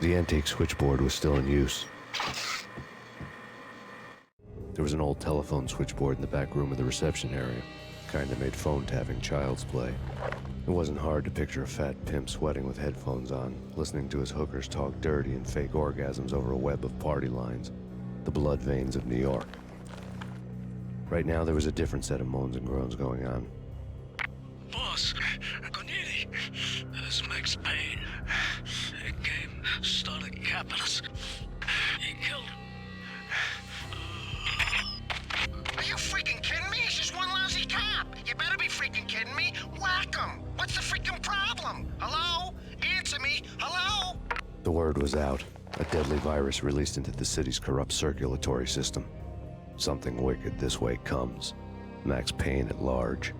The antique switchboard was still in use. There was an old telephone switchboard in the back room of the reception area, kind that made phone tapping child's play. It wasn't hard to picture a fat pimp sweating with headphones on, listening to his hookers talk dirty and fake orgasms over a web of party lines, the blood veins of New York. Right now, there was a different set of moans and groans going on. Boss, Corneli, this Max Payne. He came, started capping us. He killed him. Are you freaking kidding me? He's just one lousy cop. You better be freaking kidding me. Whack him. What's the freaking problem? Hello? Answer me. Hello? The word was out. A deadly virus released into the city's corrupt circulatory system. Something wicked this way comes. Max Payne at large.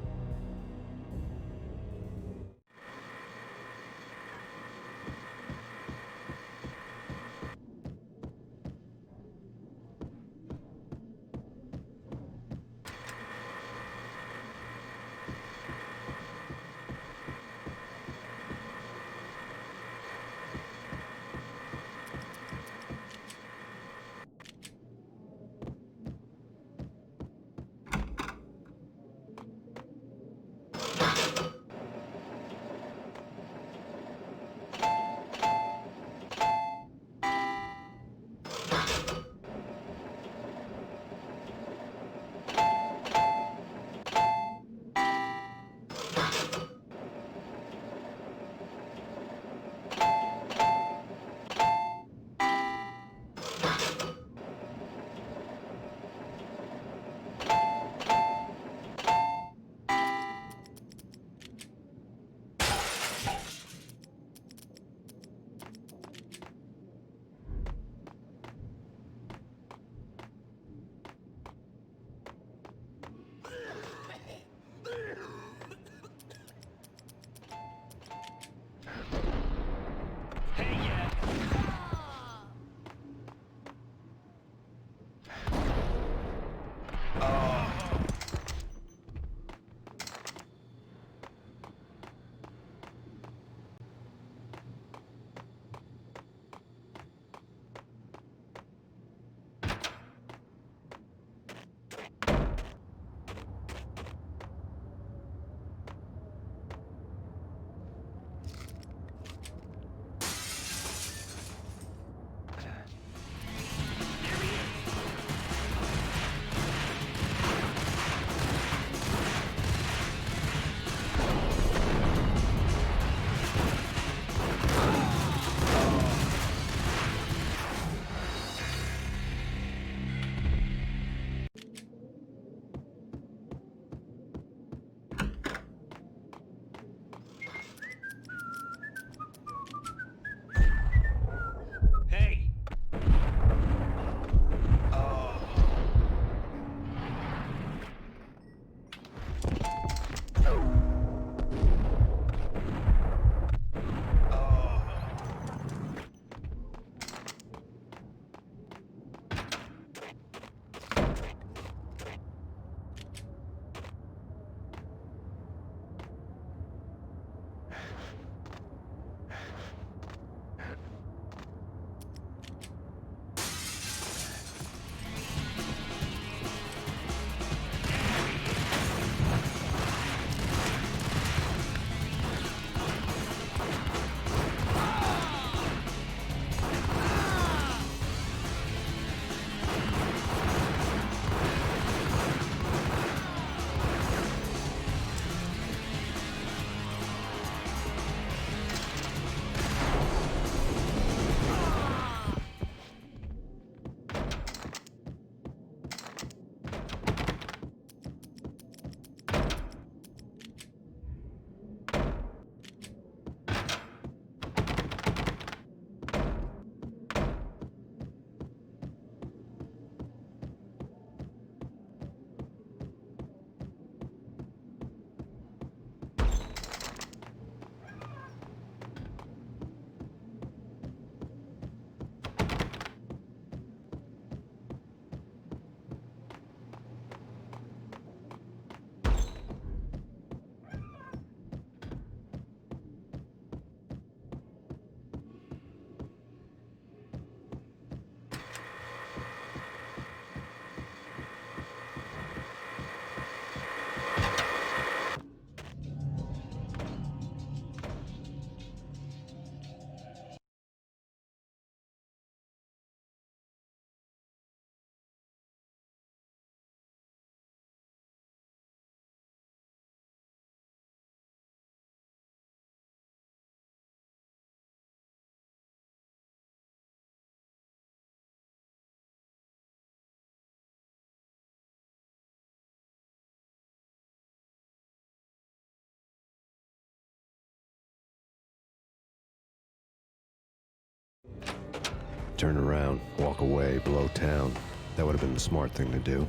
Turn around, walk away, below town. That would have been the smart thing to do.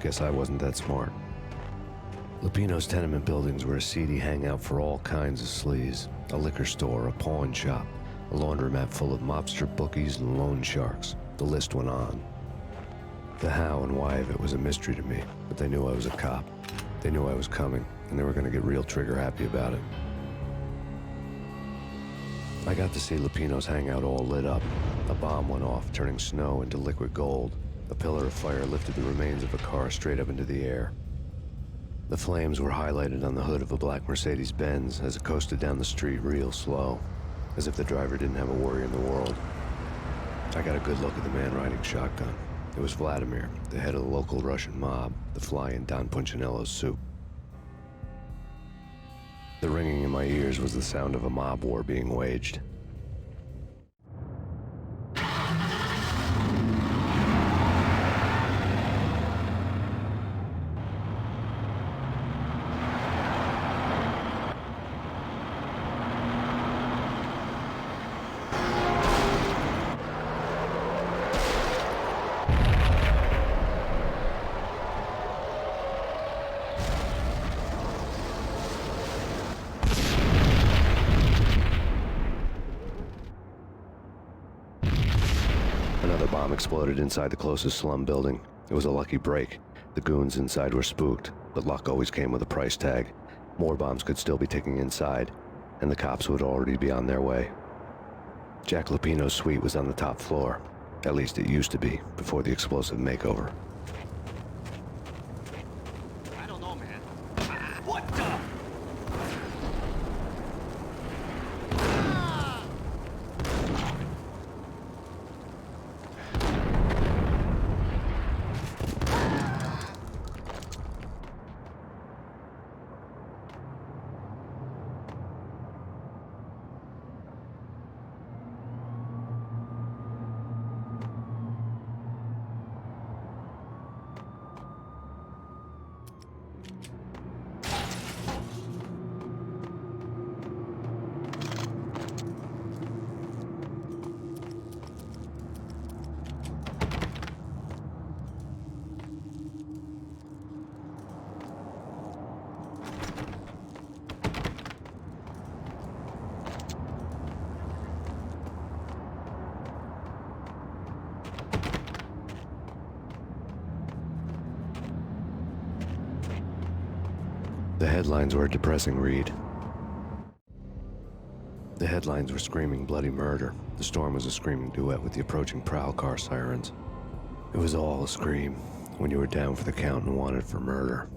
Guess I wasn't that smart. Lupino's tenement buildings were a seedy hangout for all kinds of sleaze. A liquor store, a pawn shop, a laundromat full of mobster bookies and loan sharks. The list went on. The how and why of it was a mystery to me, but they knew I was a cop. They knew I was coming, and they were going to get real trigger-happy about it. I got to see Lupino's hangout all lit up. A bomb went off, turning snow into liquid gold. A pillar of fire lifted the remains of a car straight up into the air. The flames were highlighted on the hood of a black Mercedes-Benz as it coasted down the street real slow, as if the driver didn't have a worry in the world. I got a good look at the man riding shotgun. It was Vladimir, the head of the local Russian mob, the fly in Don Punchinello's soup. The ringing in my ears was the sound of a mob war being waged. Another bomb exploded inside the closest slum building. It was a lucky break. The goons inside were spooked, but luck always came with a price tag. More bombs could still be ticking inside, and the cops would already be on their way. Jack Lupino's suite was on the top floor. At least it used to be, before the explosive makeover. I don't know, man. What the? The headlines were a depressing read. The headlines were screaming bloody murder. The storm was a screaming duet with the approaching prowl car sirens. It was all a scream when you were down for the count and wanted for murder.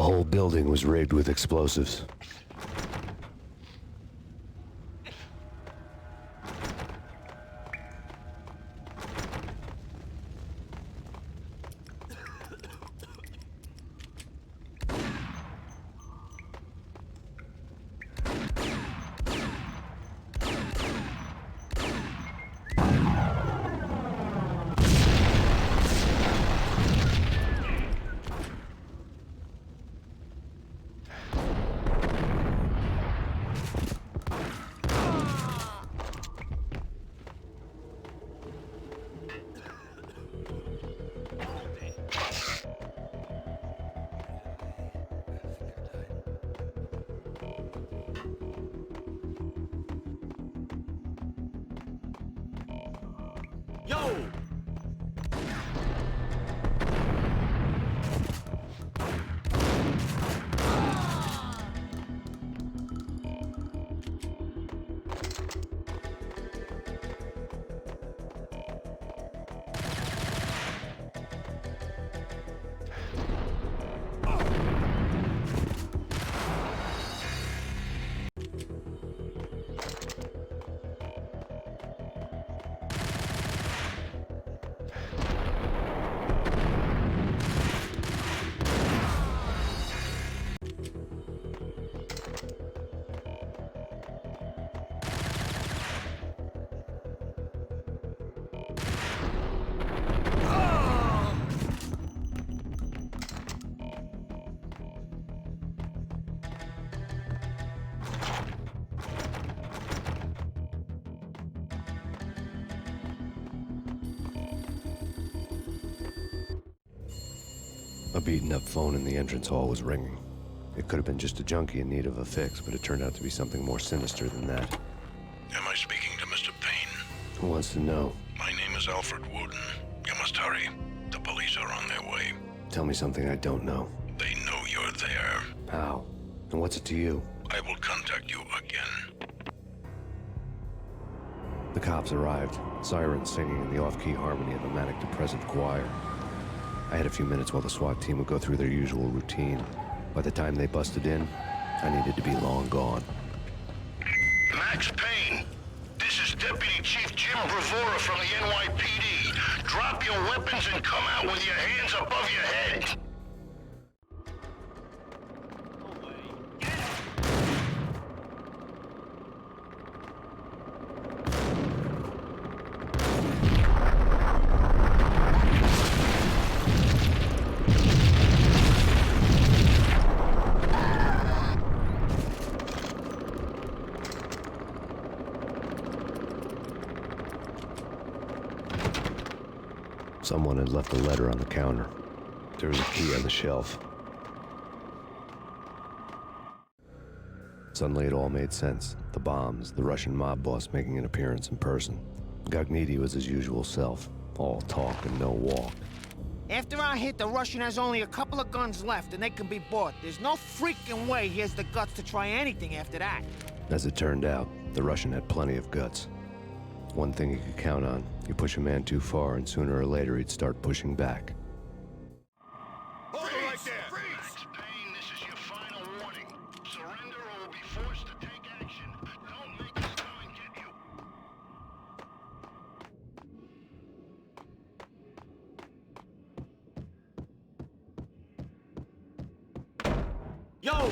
whole building was rigged with explosives. Yo! A beaten-up phone in the entrance hall was ringing. It could have been just a junkie in need of a fix, but it turned out to be something more sinister than that. Am I speaking to Mr. Payne? Who wants to know? My name is Alfred Woden. You must hurry. The police are on their way. Tell me something I don't know. They know you're there. How? And what's it to you? I will contact you again. The cops arrived, sirens singing in the off-key harmony of a manic-depressive choir. I had a few minutes while the SWAT team would go through their usual routine. By the time they busted in, I needed to be long gone. Max Payne, this is Deputy Chief Jim Bravura from the NYPD. Drop your weapons and come out with your hands above your head. Someone had left a letter on the counter. There was a key on the shelf. Suddenly it all made sense. The bombs, the Russian mob boss making an appearance in person. Gagniti was his usual self. All talk and no walk. After our hit, the Russian has only a couple of guns left, and they can be bought. There's no freaking way he has the guts to try anything after that. As it turned out, the Russian had plenty of guts. One thing you could count on. You push a man too far, and sooner or later he'd start pushing back. Hold it right there! Max Payne, this is your final warning. Surrender or we'll be forced to take action. Don't make us come and get you. Yo!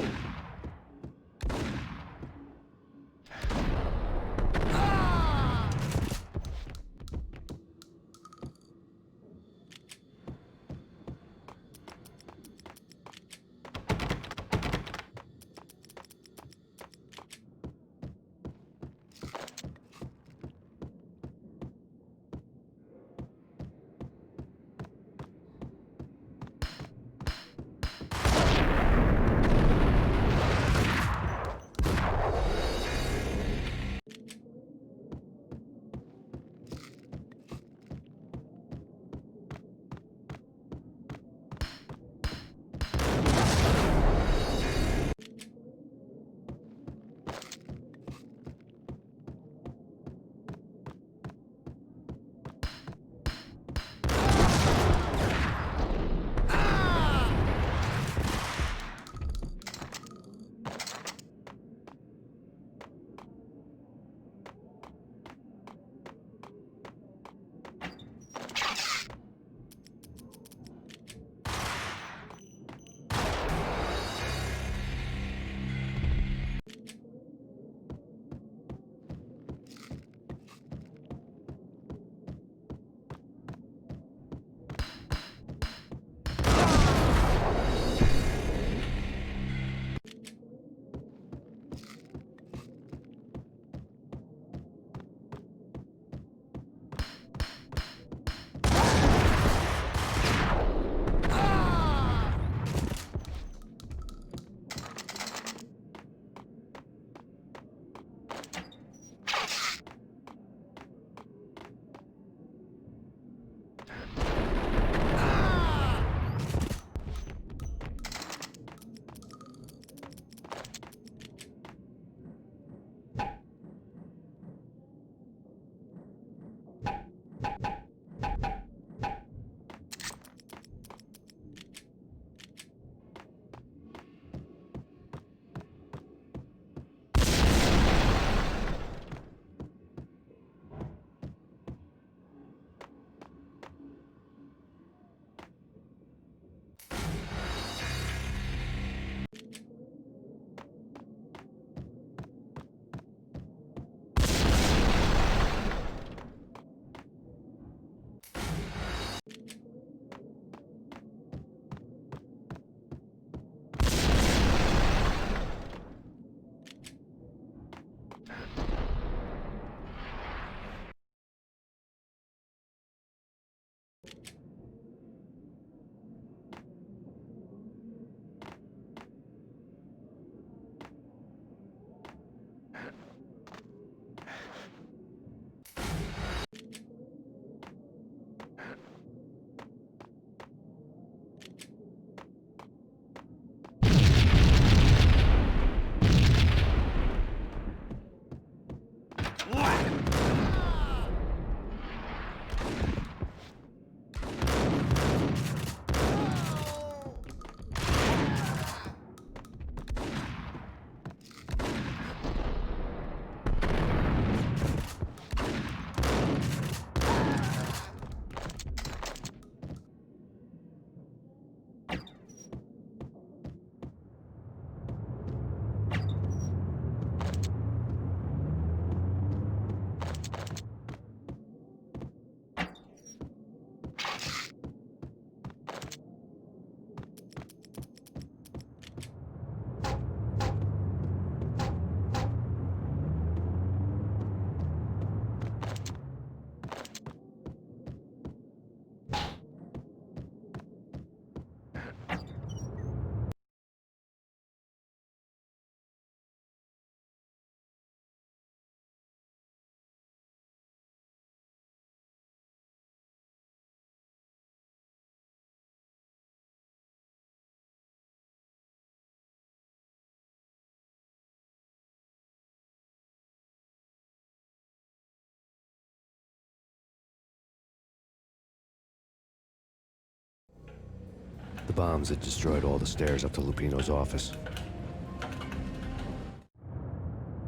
bombs had destroyed all the stairs up to Lupino's office.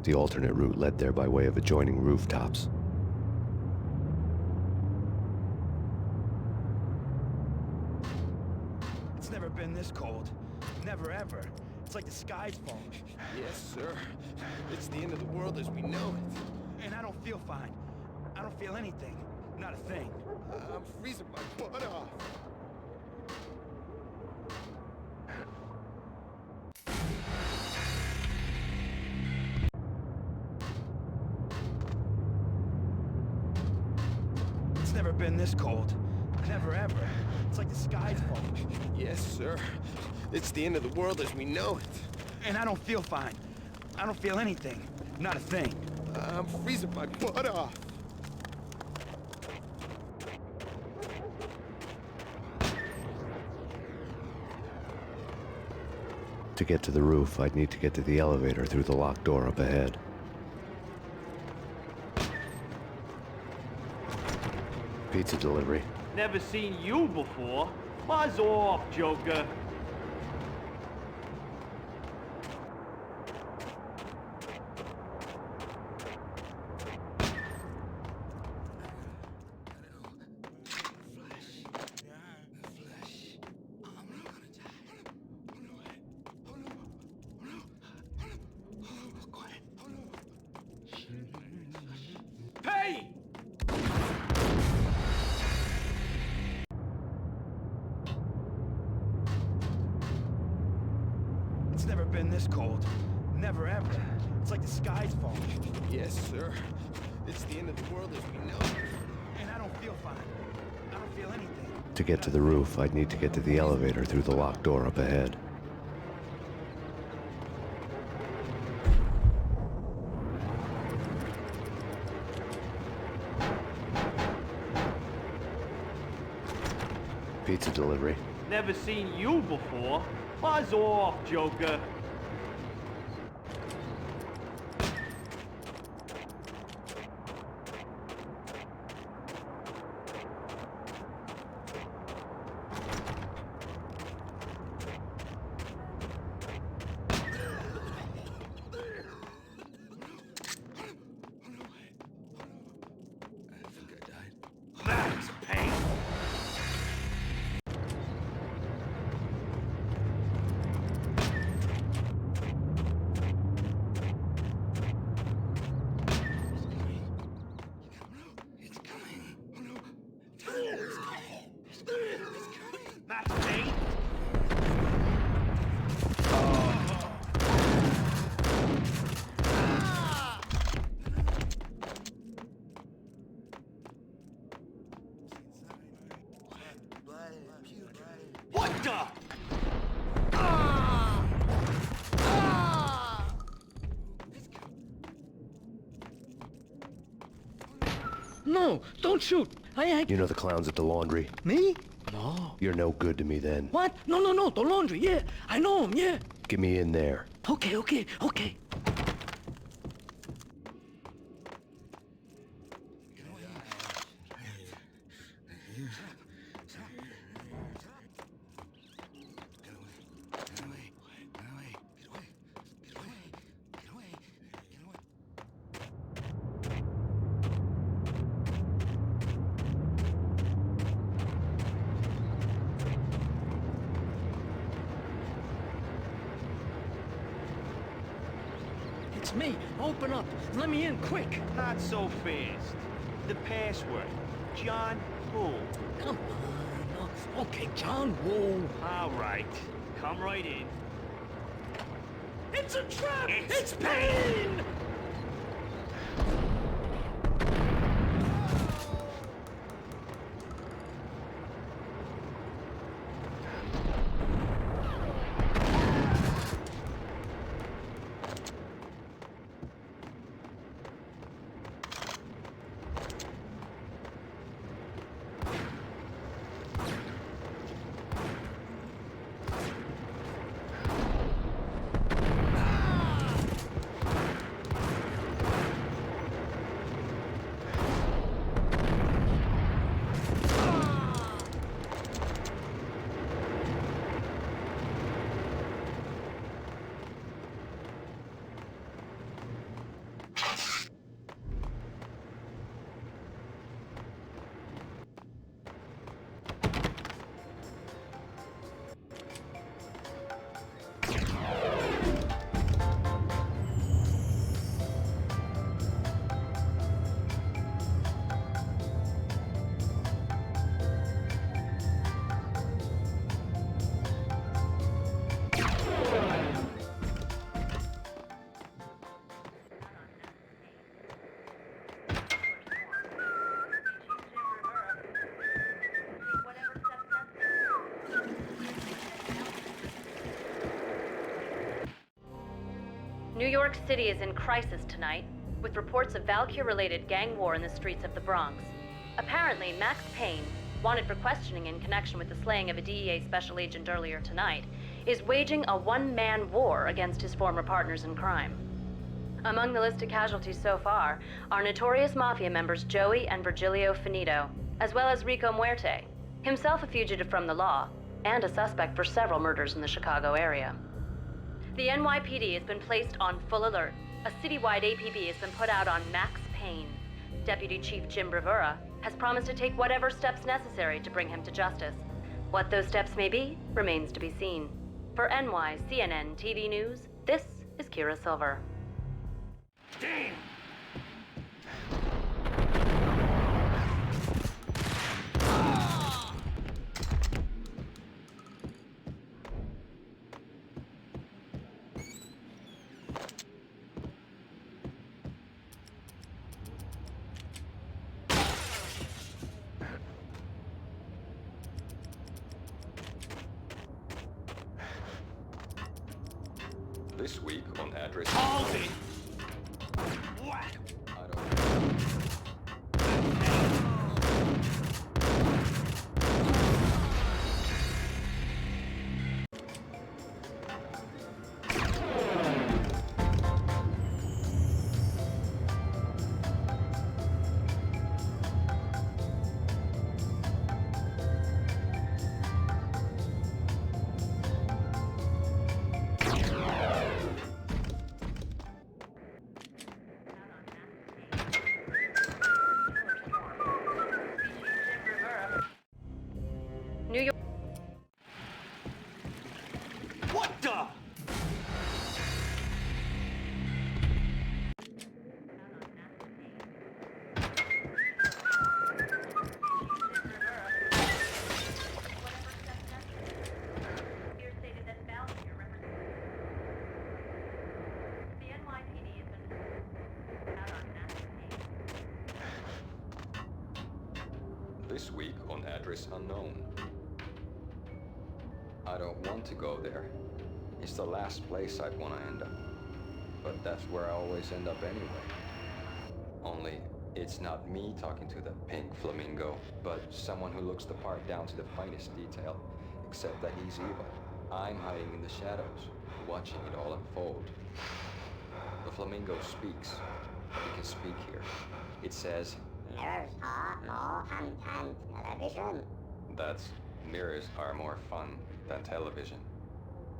The alternate route led there by way of adjoining rooftops. It's never been this cold. Never ever. It's like the sky's falling. Yes, sir. It's the end of the world as we know it. And I don't feel fine. I don't feel anything. Not a thing. I'm freezing my butt off. It's never been this cold. Never ever. It's like the sky's falling. Yes, sir. It's the end of the world as we know it. And I don't feel fine. I don't feel anything. Not a thing. I'm freezing my butt off. To get to the roof, I'd need to get to the elevator through the locked door up ahead. Pizza delivery. Never seen you before. Buzz off, Joker. Payne! It's never been this cold. Never ever. It's like the sky's falling. Yes, sir. It's the end of the world as we know it. And I don't feel fine. I don't feel anything. To get to the roof, I'd need to get to the elevator through the locked door up ahead. Pizza delivery. Never seen you before. Buzz off, Joker. That's Payne. That's Payne. What the? No, don't shoot. You know the clowns at the laundry? Me? No. You're no good to me then. What? No, the laundry, yeah. I know him, yeah. Get me in there. Okay. It's me. Open up. Let me in, quick. Not so fast. The password. John who? Come on. Okay, John Woo. All right. Come right in. It's a trap! It's Payne! York City is in crisis tonight, with reports of Valkyr-related gang war in the streets of the Bronx. Apparently, Max Payne, wanted for questioning in connection with the slaying of a DEA special agent earlier tonight, is waging a one-man war against his former partners in crime. Among the list of casualties so far are notorious mafia members Joey and Virgilio Finito, as well as Rico Muerte, himself a fugitive from the law, and a suspect for several murders in the Chicago area. The NYPD has been placed on full alert. A citywide APB has been put out on Max Payne. Deputy Chief Jim Bravura has promised to take whatever steps necessary to bring him to justice. What those steps may be remains to be seen. For NYCNN TV News, this is Kira Silver. Damn! This week on Address... Hold it! Whack! New York. What the? This week on Address Unknown. I don't want to go there. It's the last place I'd want to end up. But that's where I always end up anyway. Only, it's not me talking to the pink flamingo, but someone who looks the part down to the finest detail, except that he's evil. I'm hiding in the shadows, watching it all unfold. The flamingo speaks. It can speak here. It says, "Mirrors are more fun than television." That's, mirrors are more fun than television.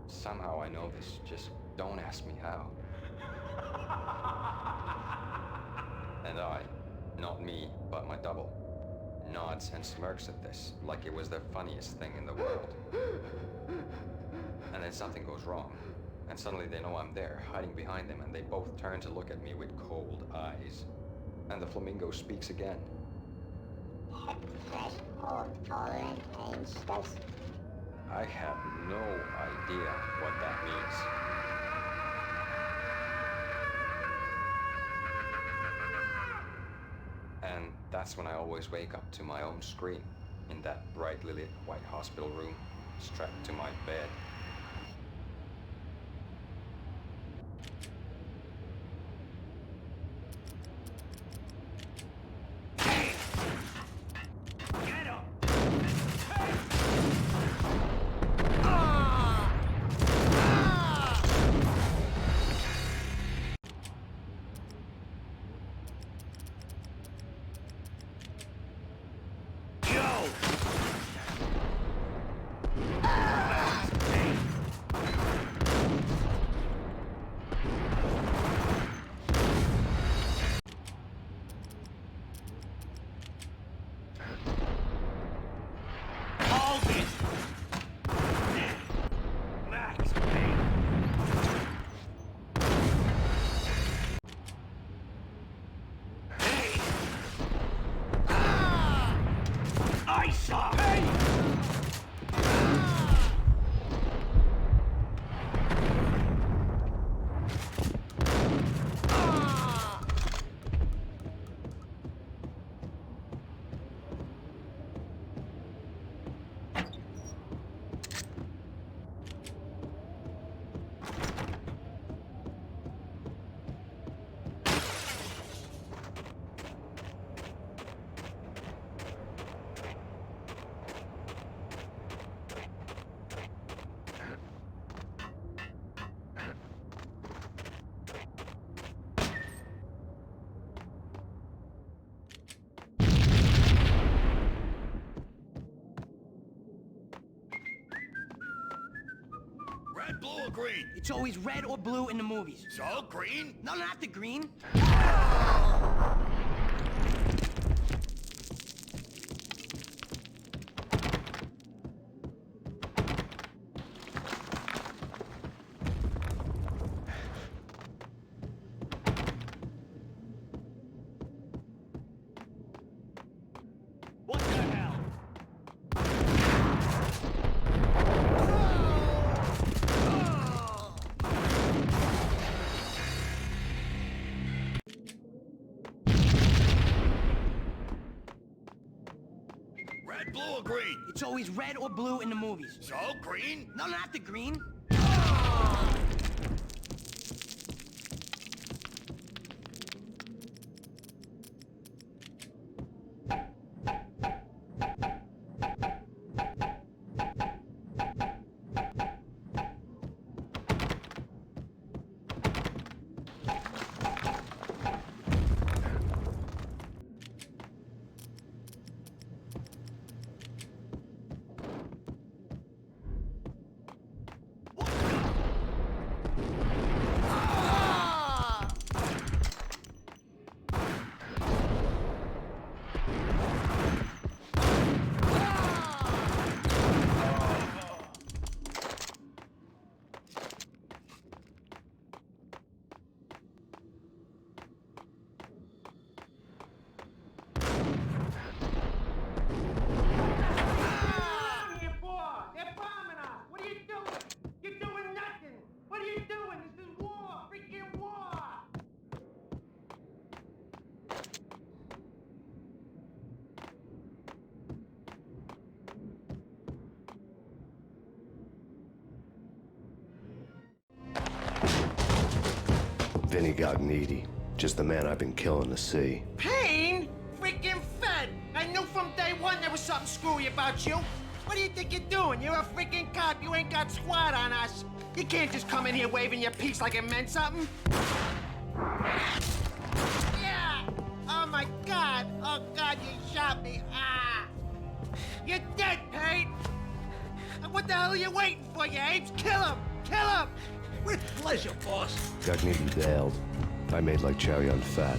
Somehow I know this, just don't ask me how. And I, not me, but my double, nods and smirks at this, like it was the funniest thing in the world. And then something goes wrong, and suddenly they know I'm there, hiding behind them, and they both turn to look at me with cold eyes. And the flamingo speaks again. I have no idea what that means. And that's when I always wake up to my own scream in that brightly lit white hospital room, strapped to my bed. green? It's always red or blue in the movies. So, green? No, not the green. What the hell? Red, blue, or green? It's always red or blue in the movies. So, green? No, not the green. Vinny Gognitti, just the man I've been killing to see. Payne? Freaking Fed! I knew from day one there was something screwy about you. What do you think you're doing? You're a freaking cop. You ain't got squat on us. You can't just come in here waving your piece like it meant something. Yeah! Oh my God! Oh God, you shot me! Ah! You're dead, Payne! What the hell are you waiting for, you apes? Kill him! Kill him! With pleasure, boss. Gognitti bailed. I made like Chow Yun Fat.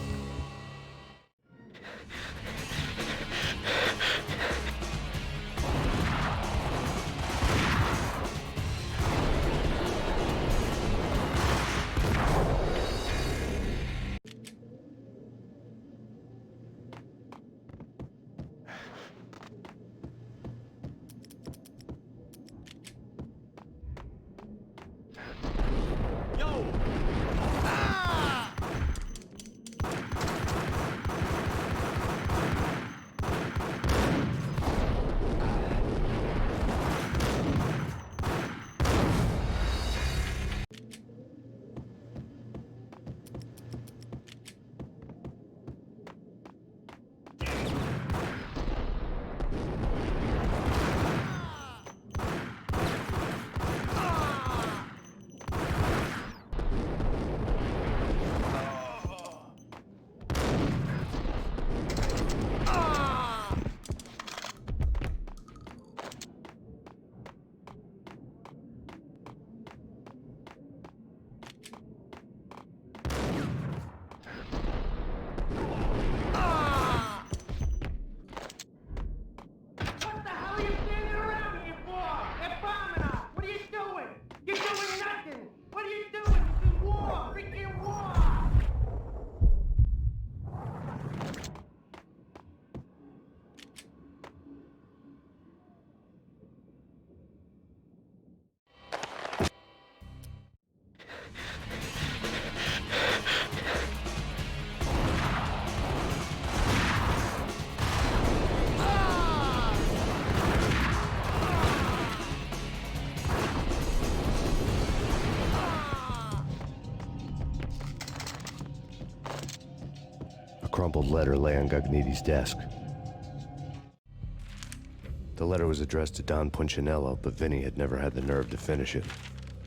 Crumpled letter lay on Gognitti's desk. The letter was addressed to Don Punchinello, but Vinny had never had the nerve to finish it.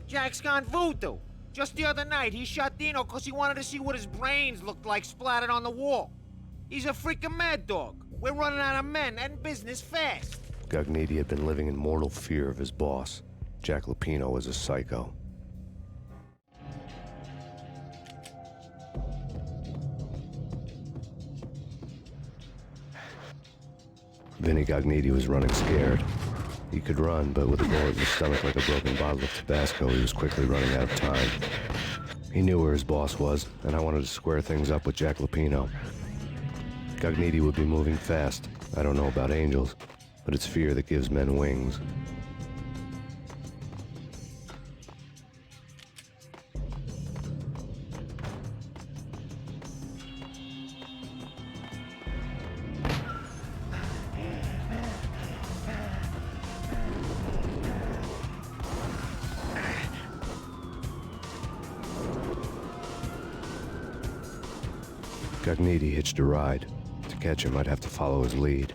Jack's gone voodoo. Just the other night, he shot Dino because he wanted to see what his brains looked like splattered on the wall. He's a freaking mad dog. We're running out of men and business fast. Gognitti had been living in mortal fear of his boss. Jack Lupino was a psycho. Vinny Gognitti was running scared. He could run, but with a bullet in his stomach like a broken bottle of Tabasco, he was quickly running out of time. He knew where his boss was, and I wanted to square things up with Jack Lupino. Gognitti would be moving fast. I don't know about angels, but it's fear that gives men wings. Gognitti hitched a ride. To catch him, I'd have to follow his lead.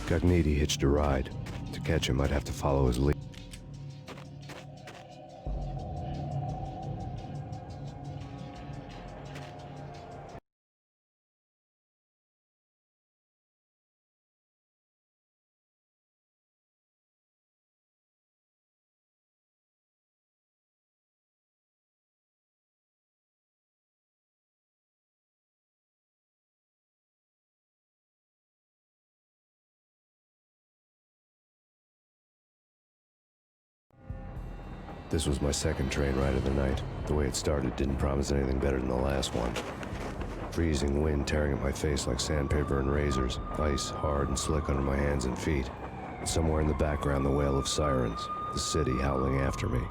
Gognitti hitched a ride. To catch him, I'd have to follow his lead. This was my second train ride of the night. The way it started didn't promise anything better than the last one. Freezing wind tearing at my face like sandpaper and razors, ice hard and slick under my hands and feet. And somewhere in the background, the wail of sirens, the city howling after me.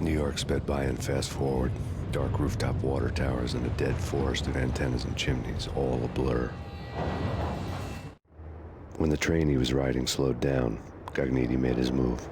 New York sped by in fast forward. Dark rooftop water towers and a dead forest of antennas and chimneys, all a blur. When the train he was riding slowed down, Gognitti made his move.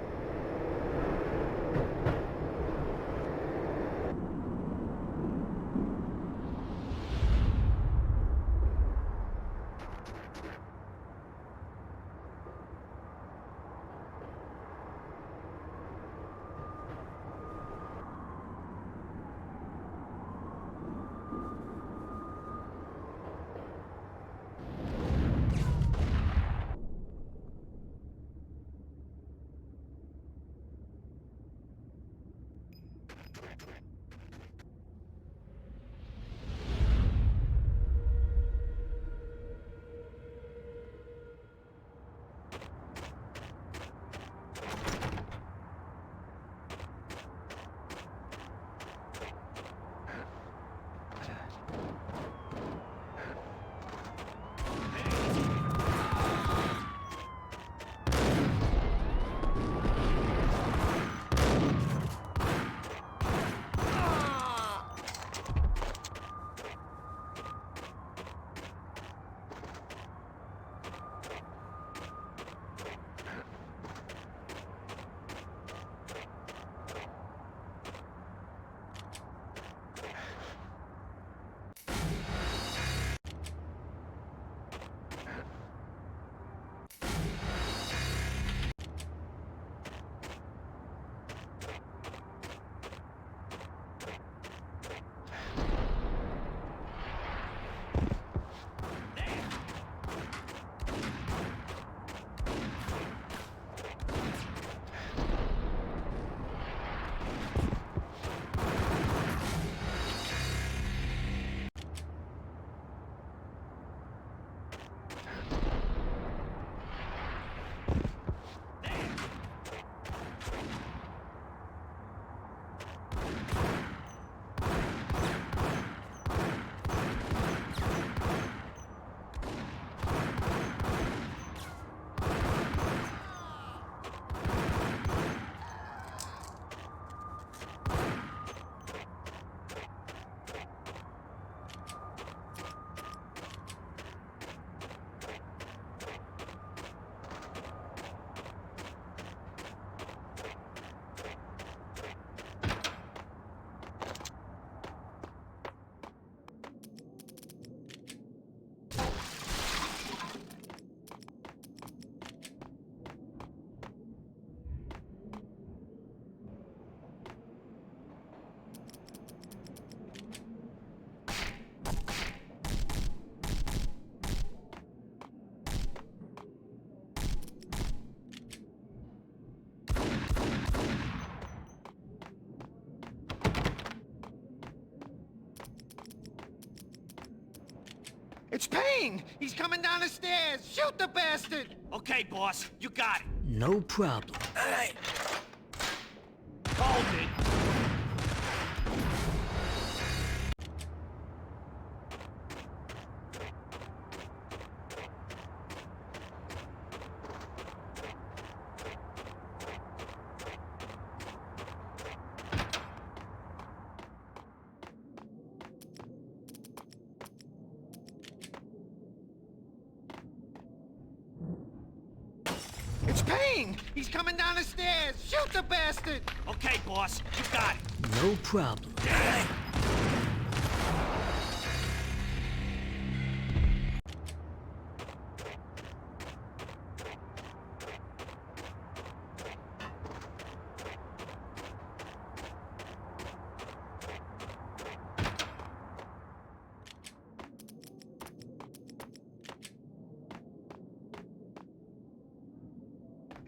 It's Payne! He's coming down the stairs! Shoot the bastard! Okay, boss, you got it. No problem. Hey! Hold it! It's Payne! He's coming down the stairs! Shoot the bastard! Okay, boss, you got it. No problem.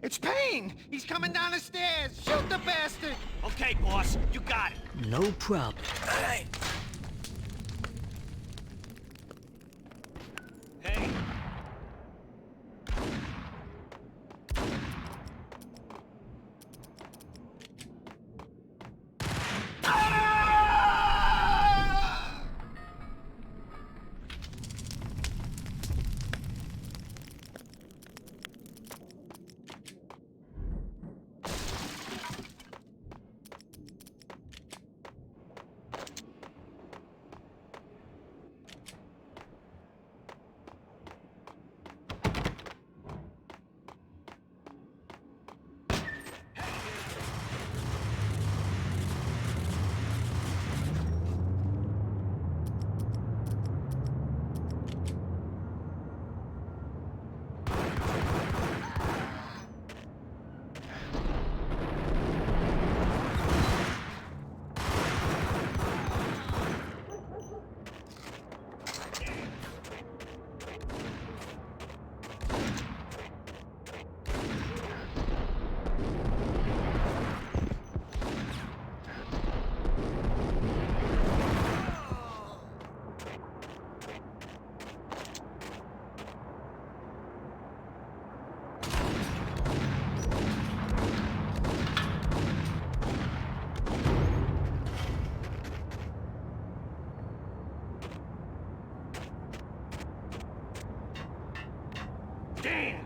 It's Payne! He's coming down the stairs! Shoot the bastard! Okay, boss, you got it. No problem. Hey! Hey! Damn!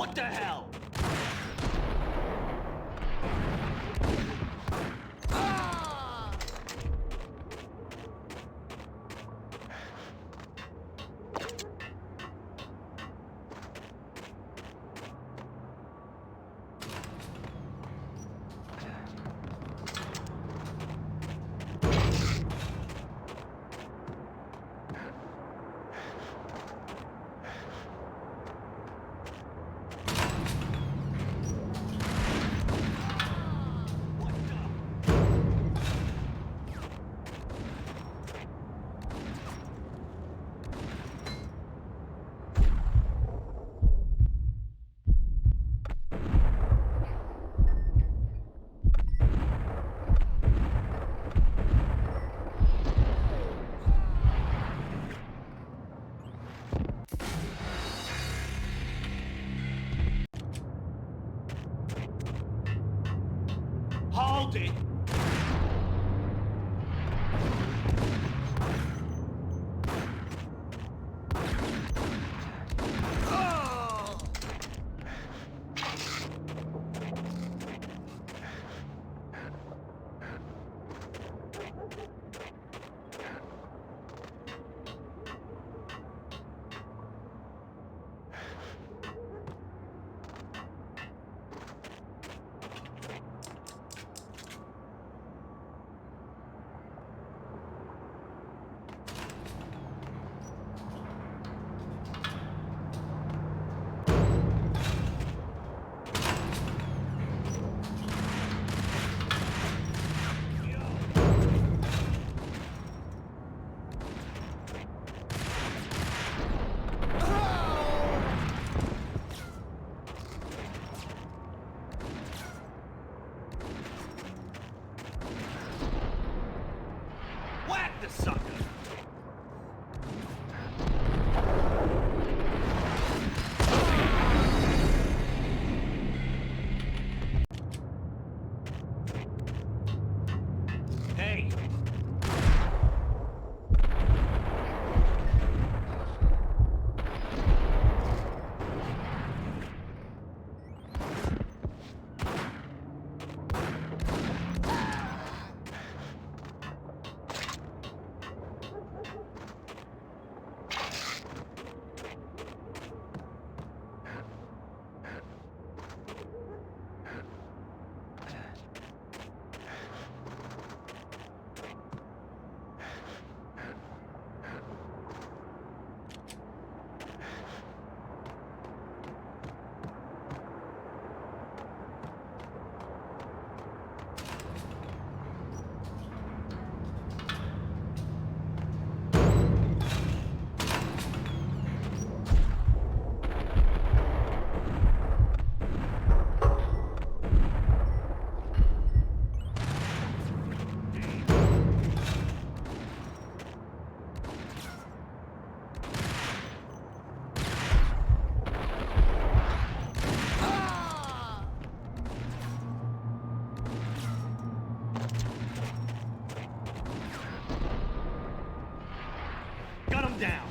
What the hell? Hold it! Whack the sucker! Hey! Gun him down!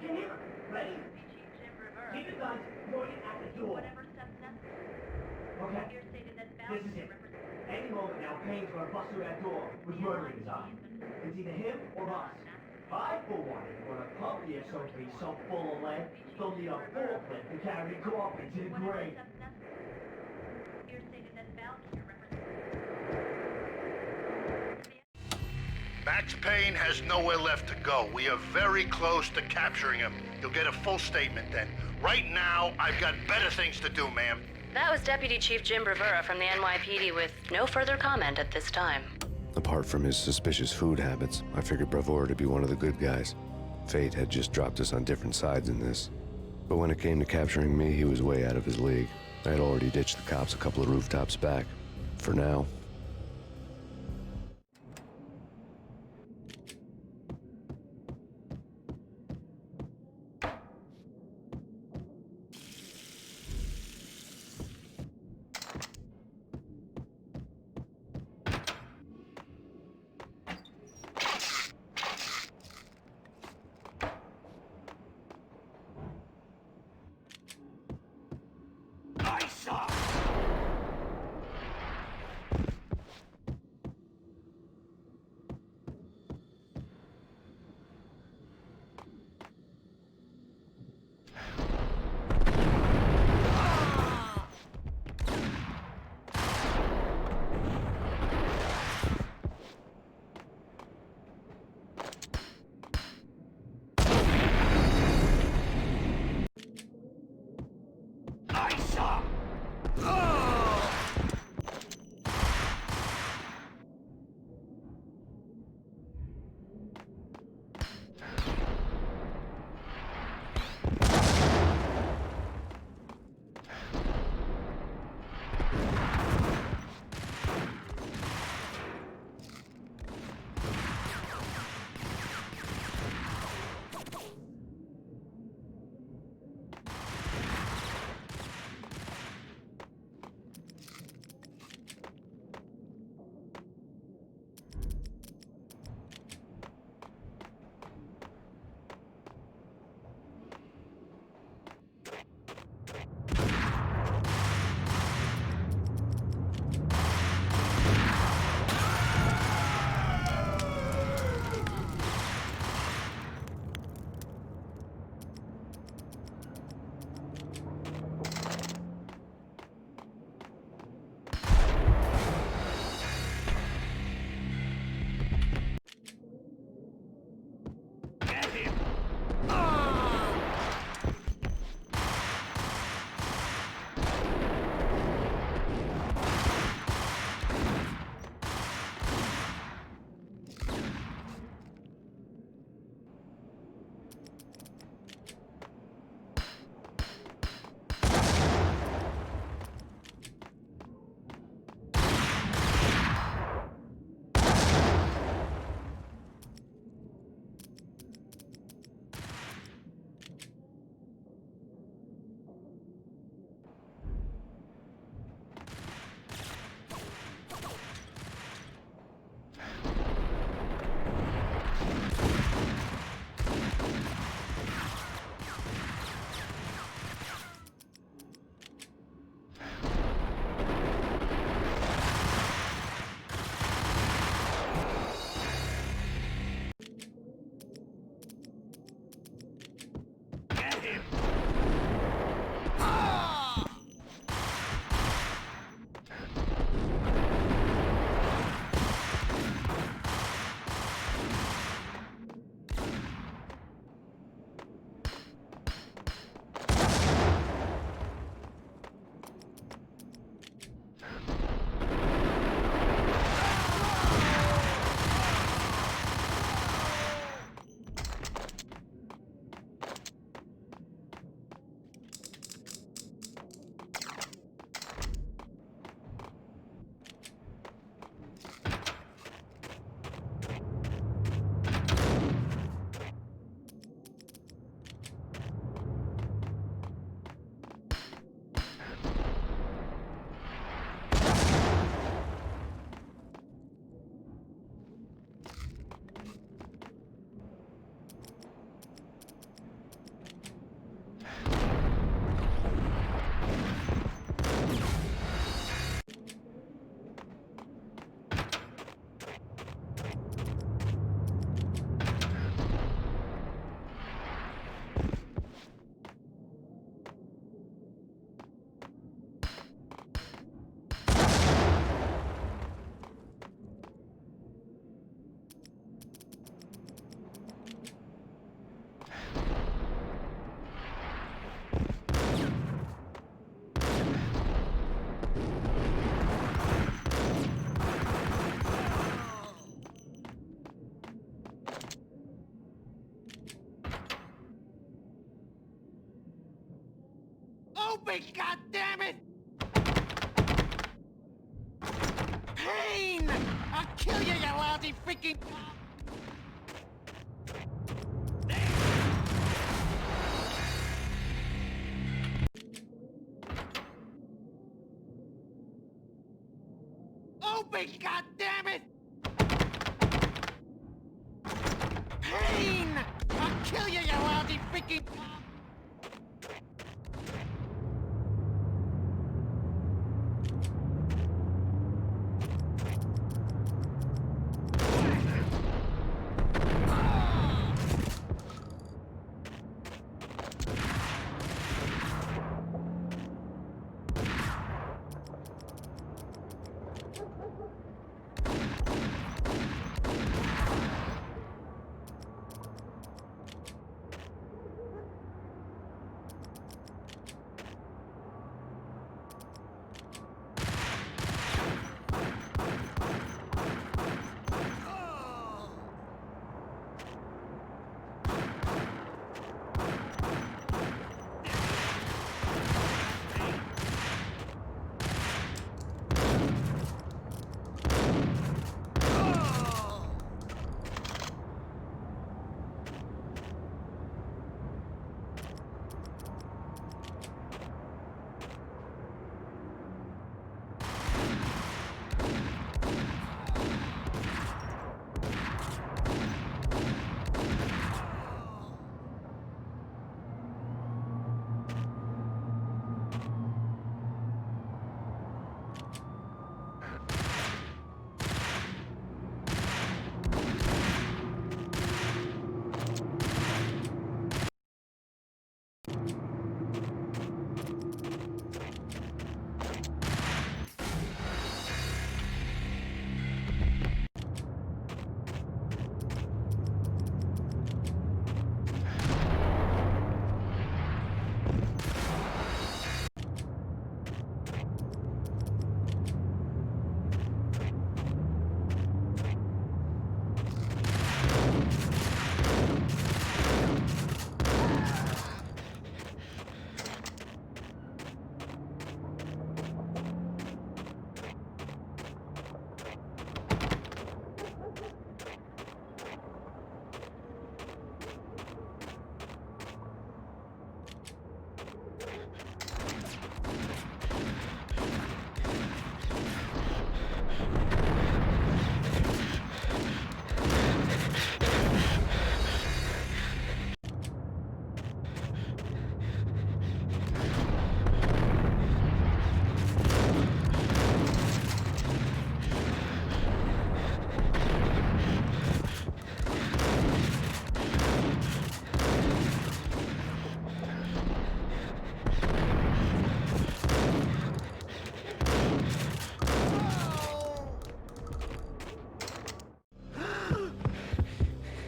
can hear him. Ready? Keep it guns pointed at the door. Okay. This is it. Any moment now, Payne's gonna bust through that door with murder in his eye. It's either him or us. I, for one, am gonna pump the SOB so full of lead, they'll need a forklift to carry the coffin to the grave. Max Payne has nowhere left to go. We are very close to capturing him. You'll get a full statement then. Right now, I've got better things to do, ma'am. That was Deputy Chief Jim Rivera from the NYPD with no further comment at this time. Apart from his suspicious food habits, I figured Bravura to be one of the good guys. Fate had just dropped us on different sides in this. But when it came to capturing me, he was way out of his league. I had already ditched the cops a couple of rooftops back. For now. Open, goddammit! Payne! I'll kill you, you lousy freaking... Open, goddammit! Payne! I'll kill you, you lousy freaking...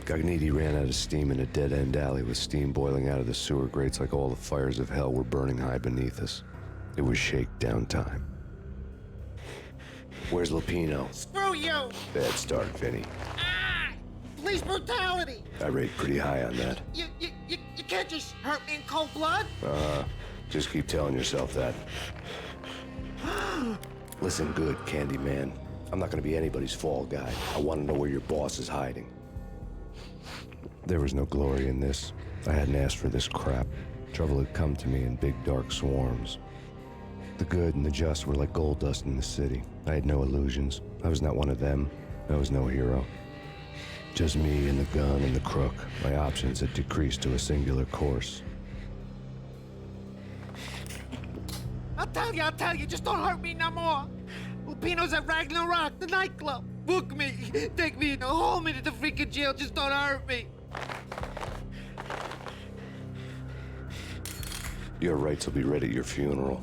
Gognitti ran out of steam in a dead-end alley with steam boiling out of the sewer grates like all the fires of hell were burning high beneath us. It was shakedown time. Where's Lupino? Screw you! Bad start, Vinny. Ah! Police brutality! I rate pretty high on that. You can't just hurt me in cold blood? Just keep telling yourself that. Listen good, Candyman. I'm not gonna be anybody's fall guy. I want to know where your boss is hiding. There was no glory in this. I hadn't asked for this crap. Trouble had come to me in big dark swarms. The good and the just were like gold dust in the city. I had no illusions. I was not one of them. I was no hero. Just me and the gun and the crook. My options had decreased to a singular course. I'll tell you, just don't hurt me no more. Lupino's at Ragnarok, the nightclub. Book me, take me, hold me to the freaking jail, just don't hurt me. Your rights will be read at your funeral.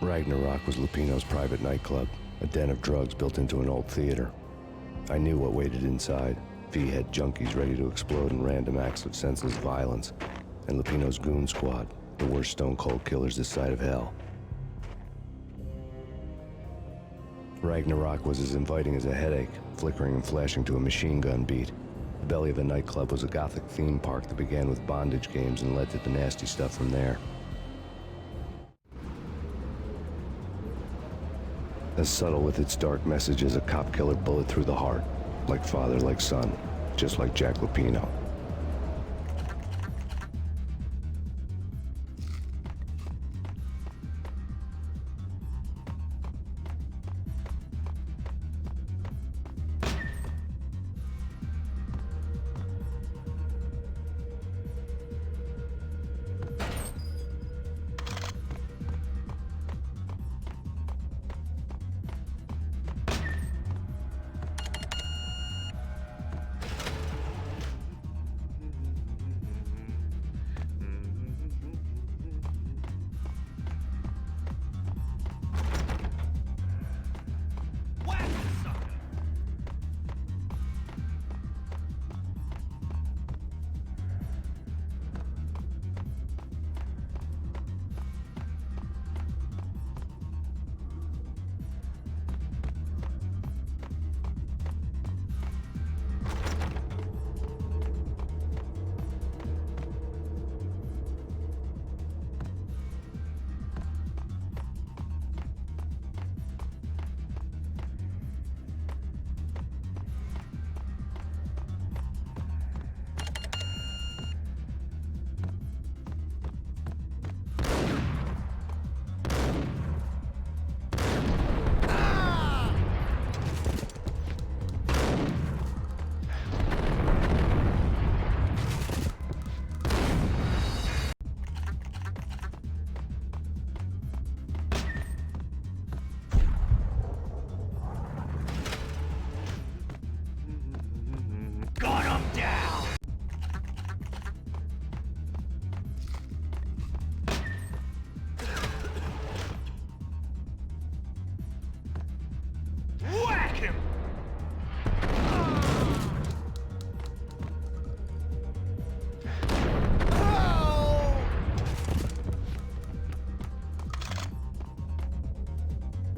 Ragnarok was Lupino's private nightclub, a den of drugs built into an old theater. I knew what waited inside. V-head junkies ready to explode in random acts of senseless violence, and Lupino's goon squad, the worst stone-cold killers this side of hell. Ragnarok was as inviting as a headache, flickering and flashing to a machine gun beat. The belly of the nightclub was a gothic theme park that began with bondage games and led to the nasty stuff from there. As subtle with its dark message as a cop killer bullet through the heart, like father, like son, just like Jack Lupino.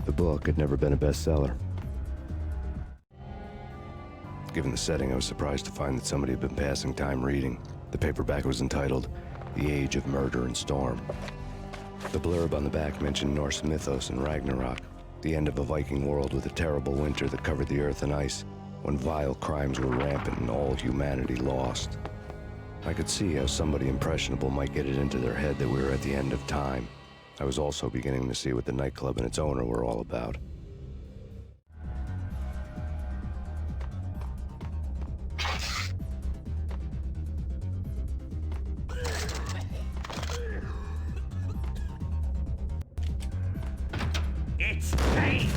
The book had never been a bestseller. Given the setting, I was surprised to find that somebody had been passing time reading. The paperback was entitled The Age of Murder and Storm. The blurb on the back mentioned Norse mythos and Ragnarok, the end of a Viking world with a terrible winter that covered the earth in ice, when vile crimes were rampant and all humanity lost. I could see how somebody impressionable might get it into their head that we were at the end of time. I was also beginning to see what the nightclub and its owner were all about. It's Payne!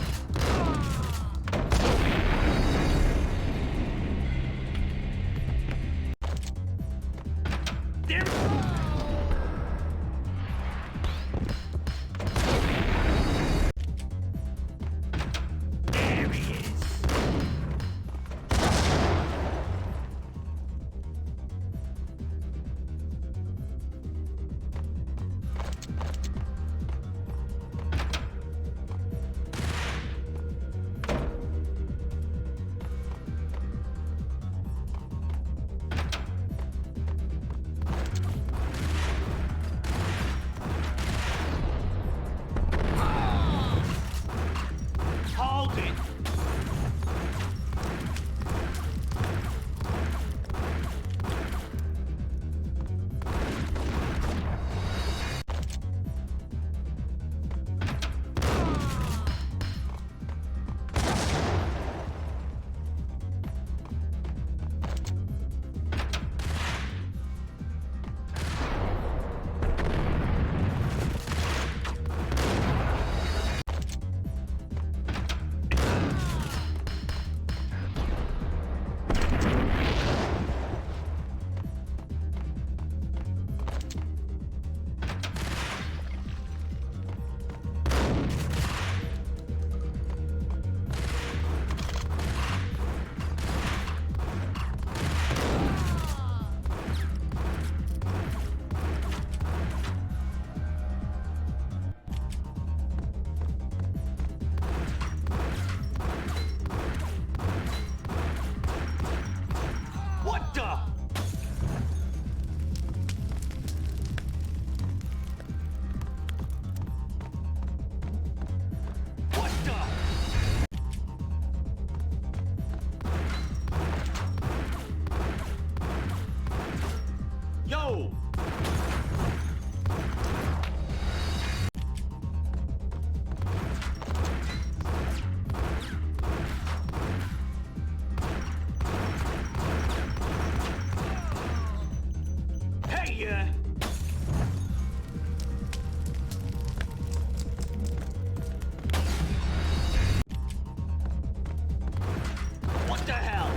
What the hell?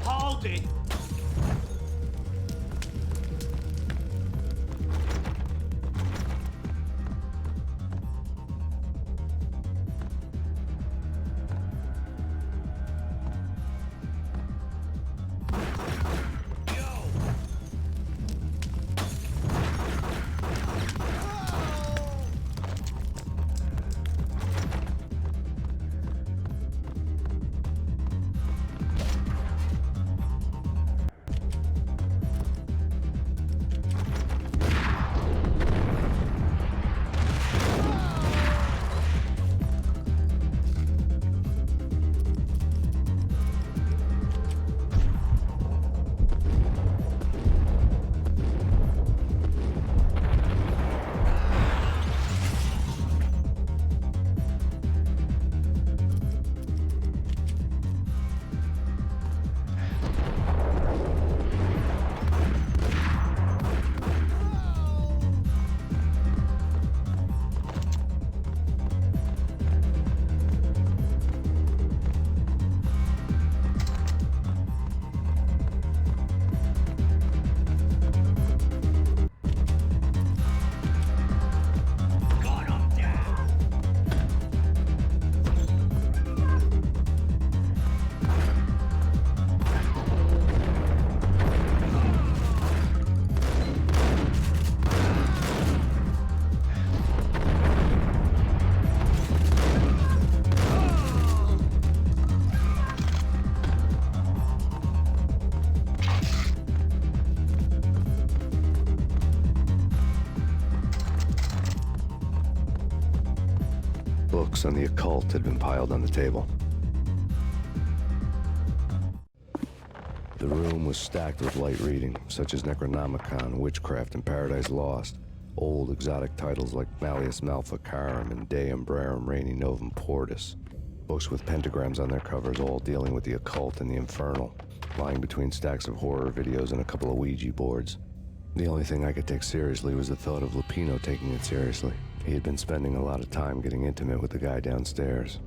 Hold it. Books on the occult had been piled on the table. The room was stacked with light reading, such as Necronomicon, Witchcraft, and Paradise Lost. Old exotic titles like Malleus Maleficarum and Deum Rerum Reini Novum Portus. books with pentagrams on their covers, all dealing with the occult and the infernal, lying between stacks of horror videos and a couple of Ouija boards. The only thing I could take seriously was the thought of Lupino taking it seriously. He had been spending a lot of time getting intimate with the guy downstairs.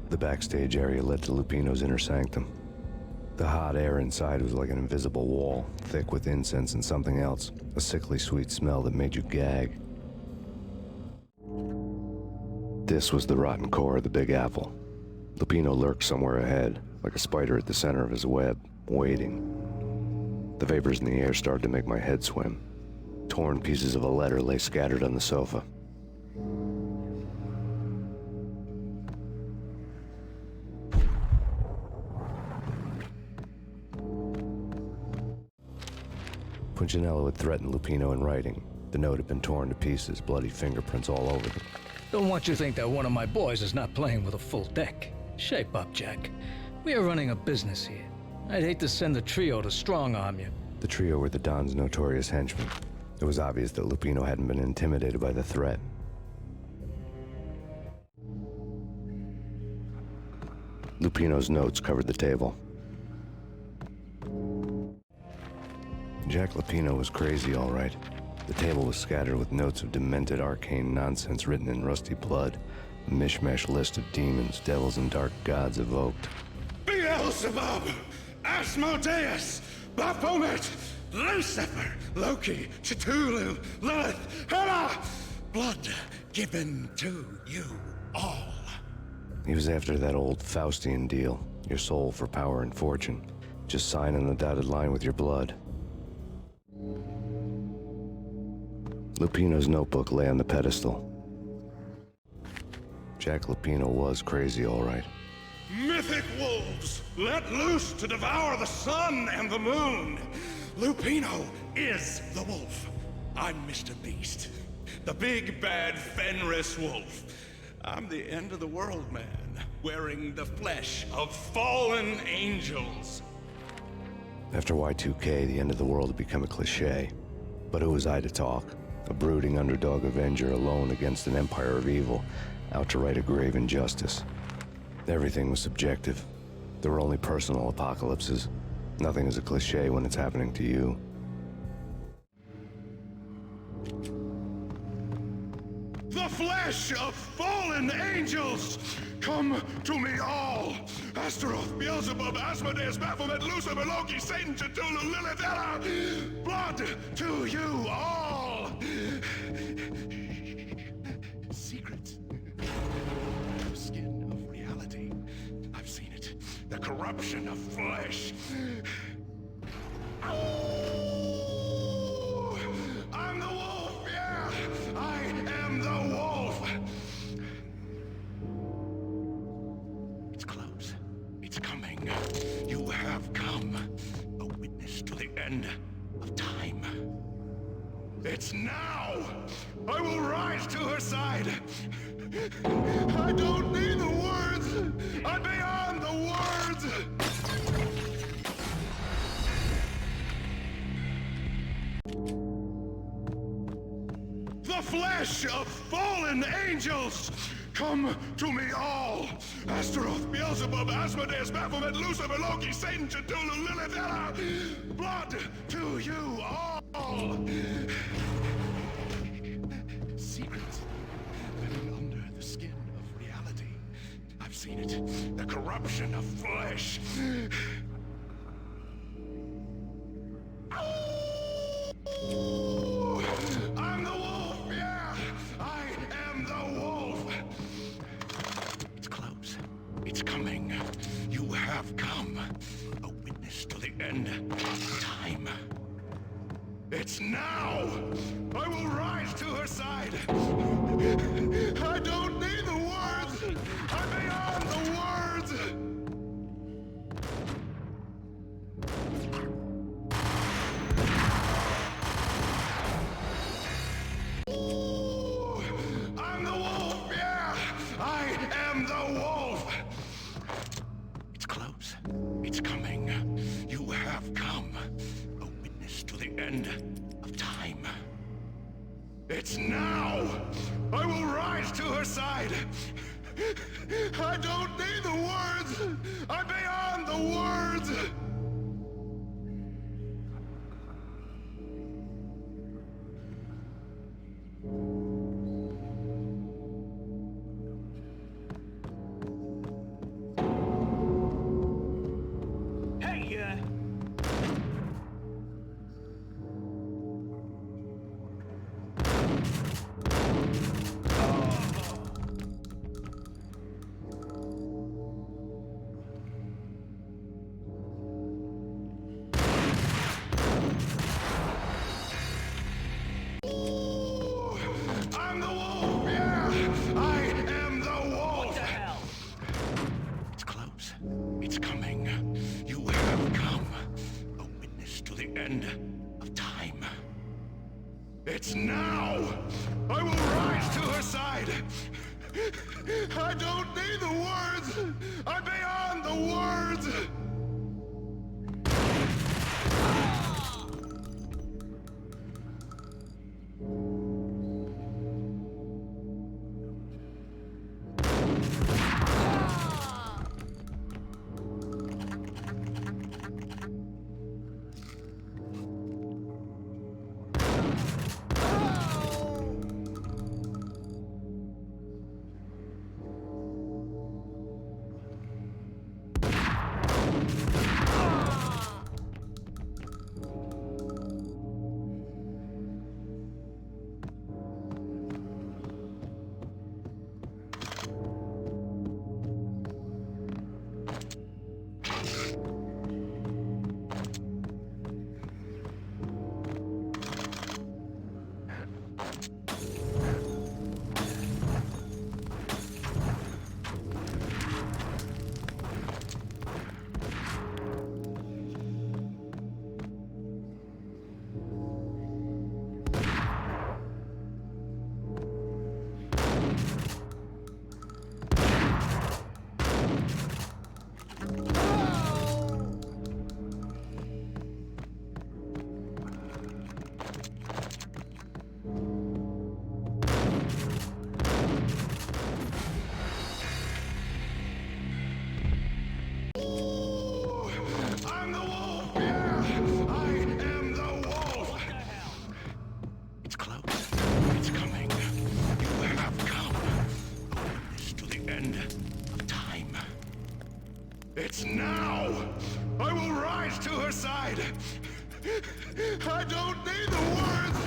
The backstage area led to Lupino's inner sanctum. The hot air inside was like an invisible wall, thick with incense and something else, a sickly sweet smell that made you gag. This was the rotten core of the Big Apple. Lupino lurked somewhere ahead, like a spider at the center of his web, waiting. The vapors in the air started to make my head swim. Torn pieces of a letter lay scattered on the sofa. Punchinello had threatened Lupino in writing. The note had been torn to pieces, bloody fingerprints all over them. Don't want you to think that one of my boys is not playing with a full deck. Shape up, Jack. We are running a business here. I'd hate to send the trio to strong-arm you. The trio were the Don's notorious henchmen. It was obvious that Lupino hadn't been intimidated by the threat. Lupino's notes covered the table. Jack Lupino was crazy, all right. The table was scattered with notes of demented arcane nonsense written in rusty blood, a mishmash list of demons, devils, and dark gods evoked. Beelzebub, Asmodeus, Baphomet, Lucifer, Loki, Cthulhu, Lilith, Hela, blood given to you all. He was after that old Faustian deal, your soul for power and fortune. Just sign on the dotted line with your blood. Lupino's notebook lay on the pedestal. Jack Lupino was crazy, all right. Mythic wolves, let loose to devour the sun and the moon. Lupino is the wolf. I'm Mr. Beast, the big bad Fenris wolf. I'm the end of the world man, wearing the flesh of fallen angels. After Y2K, the end of the world had become a cliché. But who was I to talk? A brooding underdog avenger alone against an empire of evil, out to right a grave injustice. Everything was subjective. There were only personal apocalypses. Nothing is a cliché when it's happening to you. The flesh of fallen angels! Come to me all! Astaroth, Beelzebub, Asmodeus, Baphomet, Lucifer, Loki, Satan, Cthulhu, Lilith, Hela! Blood to you all! Secrets. The skin of reality. I've seen it. The corruption of flesh. Oh! I'm the wolf, yeah! I am the wolf! It's close. It's coming. You have come. A witness to the end of time. It's now! I will rise to her side! I don't need the words! I'm beyond the words! The flesh of fallen angels! Come to me all! Astaroth, Beelzebub, Asmodeus, Baphomet, Lucifer, Loki, Satan, Cthulhu, Lilith, Hela! Blood to you all! Secrets living under the skin of reality. I've seen it. The corruption of flesh. Oh! I'm the wolf, yeah! I am the wolf! It's close. It's coming. You have come. A witness to the end of time. It's now! I will rise to her side! I don't need the words! I'm beyond the words! Ooh, I'm the wolf, yeah! I am the wolf! It's close. It's coming. You have come. A witness to the end of time. It's now! I will rise to her side! I don't need the words! I'm beyond the words! It's now! I will rise to her side! I don't need the words! I'm beyond the words! It's now! I will rise to her side! I don't need the words!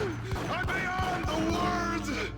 I'm beyond the words!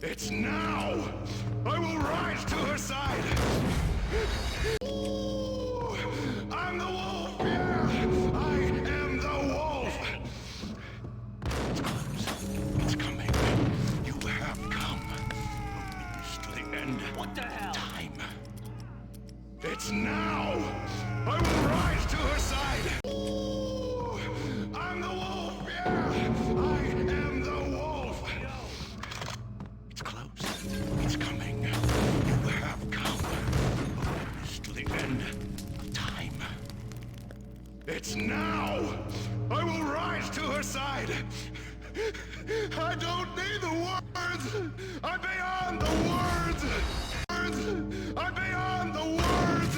It's now! I will rise to her side! I'm the wolf! Yeah! I am the wolf! It's close. It's coming. You have come. A witness to the end. What the hell? Time. It's now! I will rise to her side! I'm the wolf! Yeah! I am the wolf! It's close. It's coming. You have come. A witness to the end of time. It's now! I will rise to her side! I don't need the words! I'm beyond the words! I'm beyond the words!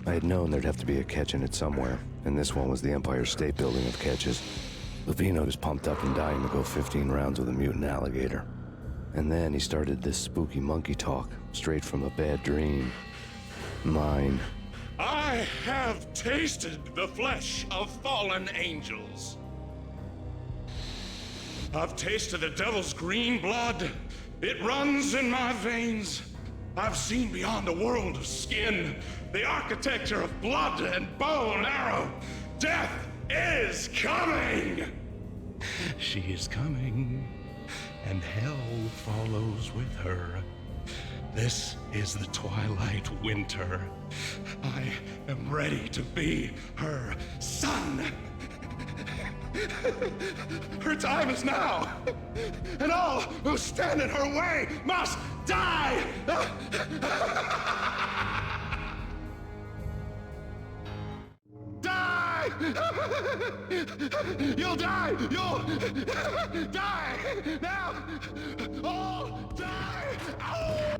I had known there'd have to be a catch in it somewhere, and this one was the Empire State Building of catches. Levino was pumped up and dying to go 15 rounds with a mutant alligator. And then he started this spooky monkey talk, straight from a bad dream. Mine. I have tasted the flesh of fallen angels. I've tasted the devil's green blood. It runs in my veins. I've seen beyond a world of skin, the architecture of blood and bow and arrow. Death is coming! She is coming, and hell follows with her. This is the twilight winter. I am ready to be her son. Her time is now, and all who stand in her way must die! Die! You'll die! You'll die! Now! All die! Ow!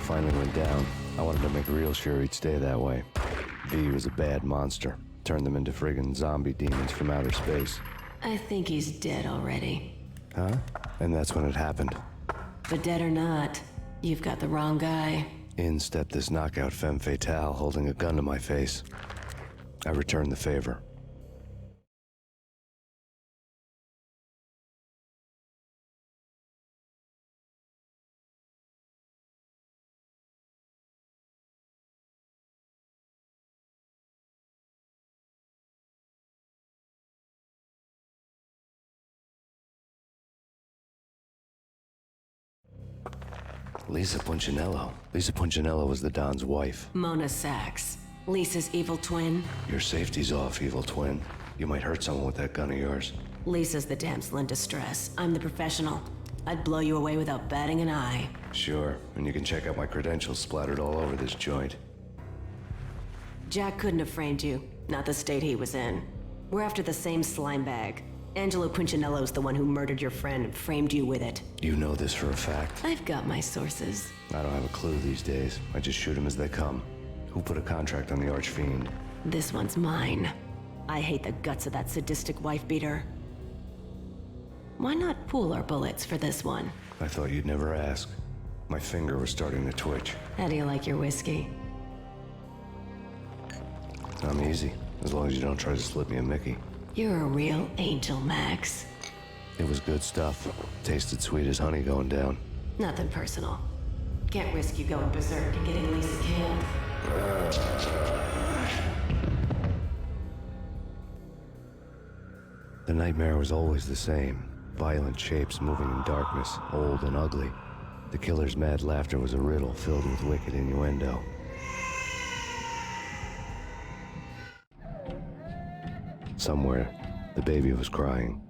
Finally went down. I wanted to make real sure he'd stay that way. V was a bad monster. Turned them into friggin' zombie demons from outer space. I think he's dead already. Huh? And that's when it happened. But dead or not, you've got the wrong guy. In stepped this knockout femme fatale holding a gun to my face. I returned the favor. Lisa Punchinello. Lisa Punchinello was the Don's wife. Mona Sachs. Lisa's evil twin. Your safety's off, evil twin. You might hurt someone with that gun of yours. Lisa's the damsel in distress. I'm the professional. I'd blow you away without batting an eye. Sure, and you can check out my credentials splattered all over this joint. Jack couldn't have framed you. Not the state he was in. We're after the same slime bag. Angelo Punchinello's the one who murdered your friend and framed you with it. You know this for a fact. I've got my sources. I don't have a clue these days. I just shoot them as they come. Who put a contract on the Archfiend? This one's mine. I hate the guts of that sadistic wife-beater. Why not pool our bullets for this one? I thought you'd never ask. My finger was starting to twitch. How do you like your whiskey? I'm easy, as long as you don't try to slip me a Mickey. You're a real angel, Max. It was good stuff. Tasted sweet as honey going down. Nothing personal. Can't risk you going berserk and getting Lisa killed. The nightmare was always the same. Violent shapes moving in darkness, old and ugly. The killer's mad laughter was a riddle filled with wicked innuendo. Somewhere, the baby was crying.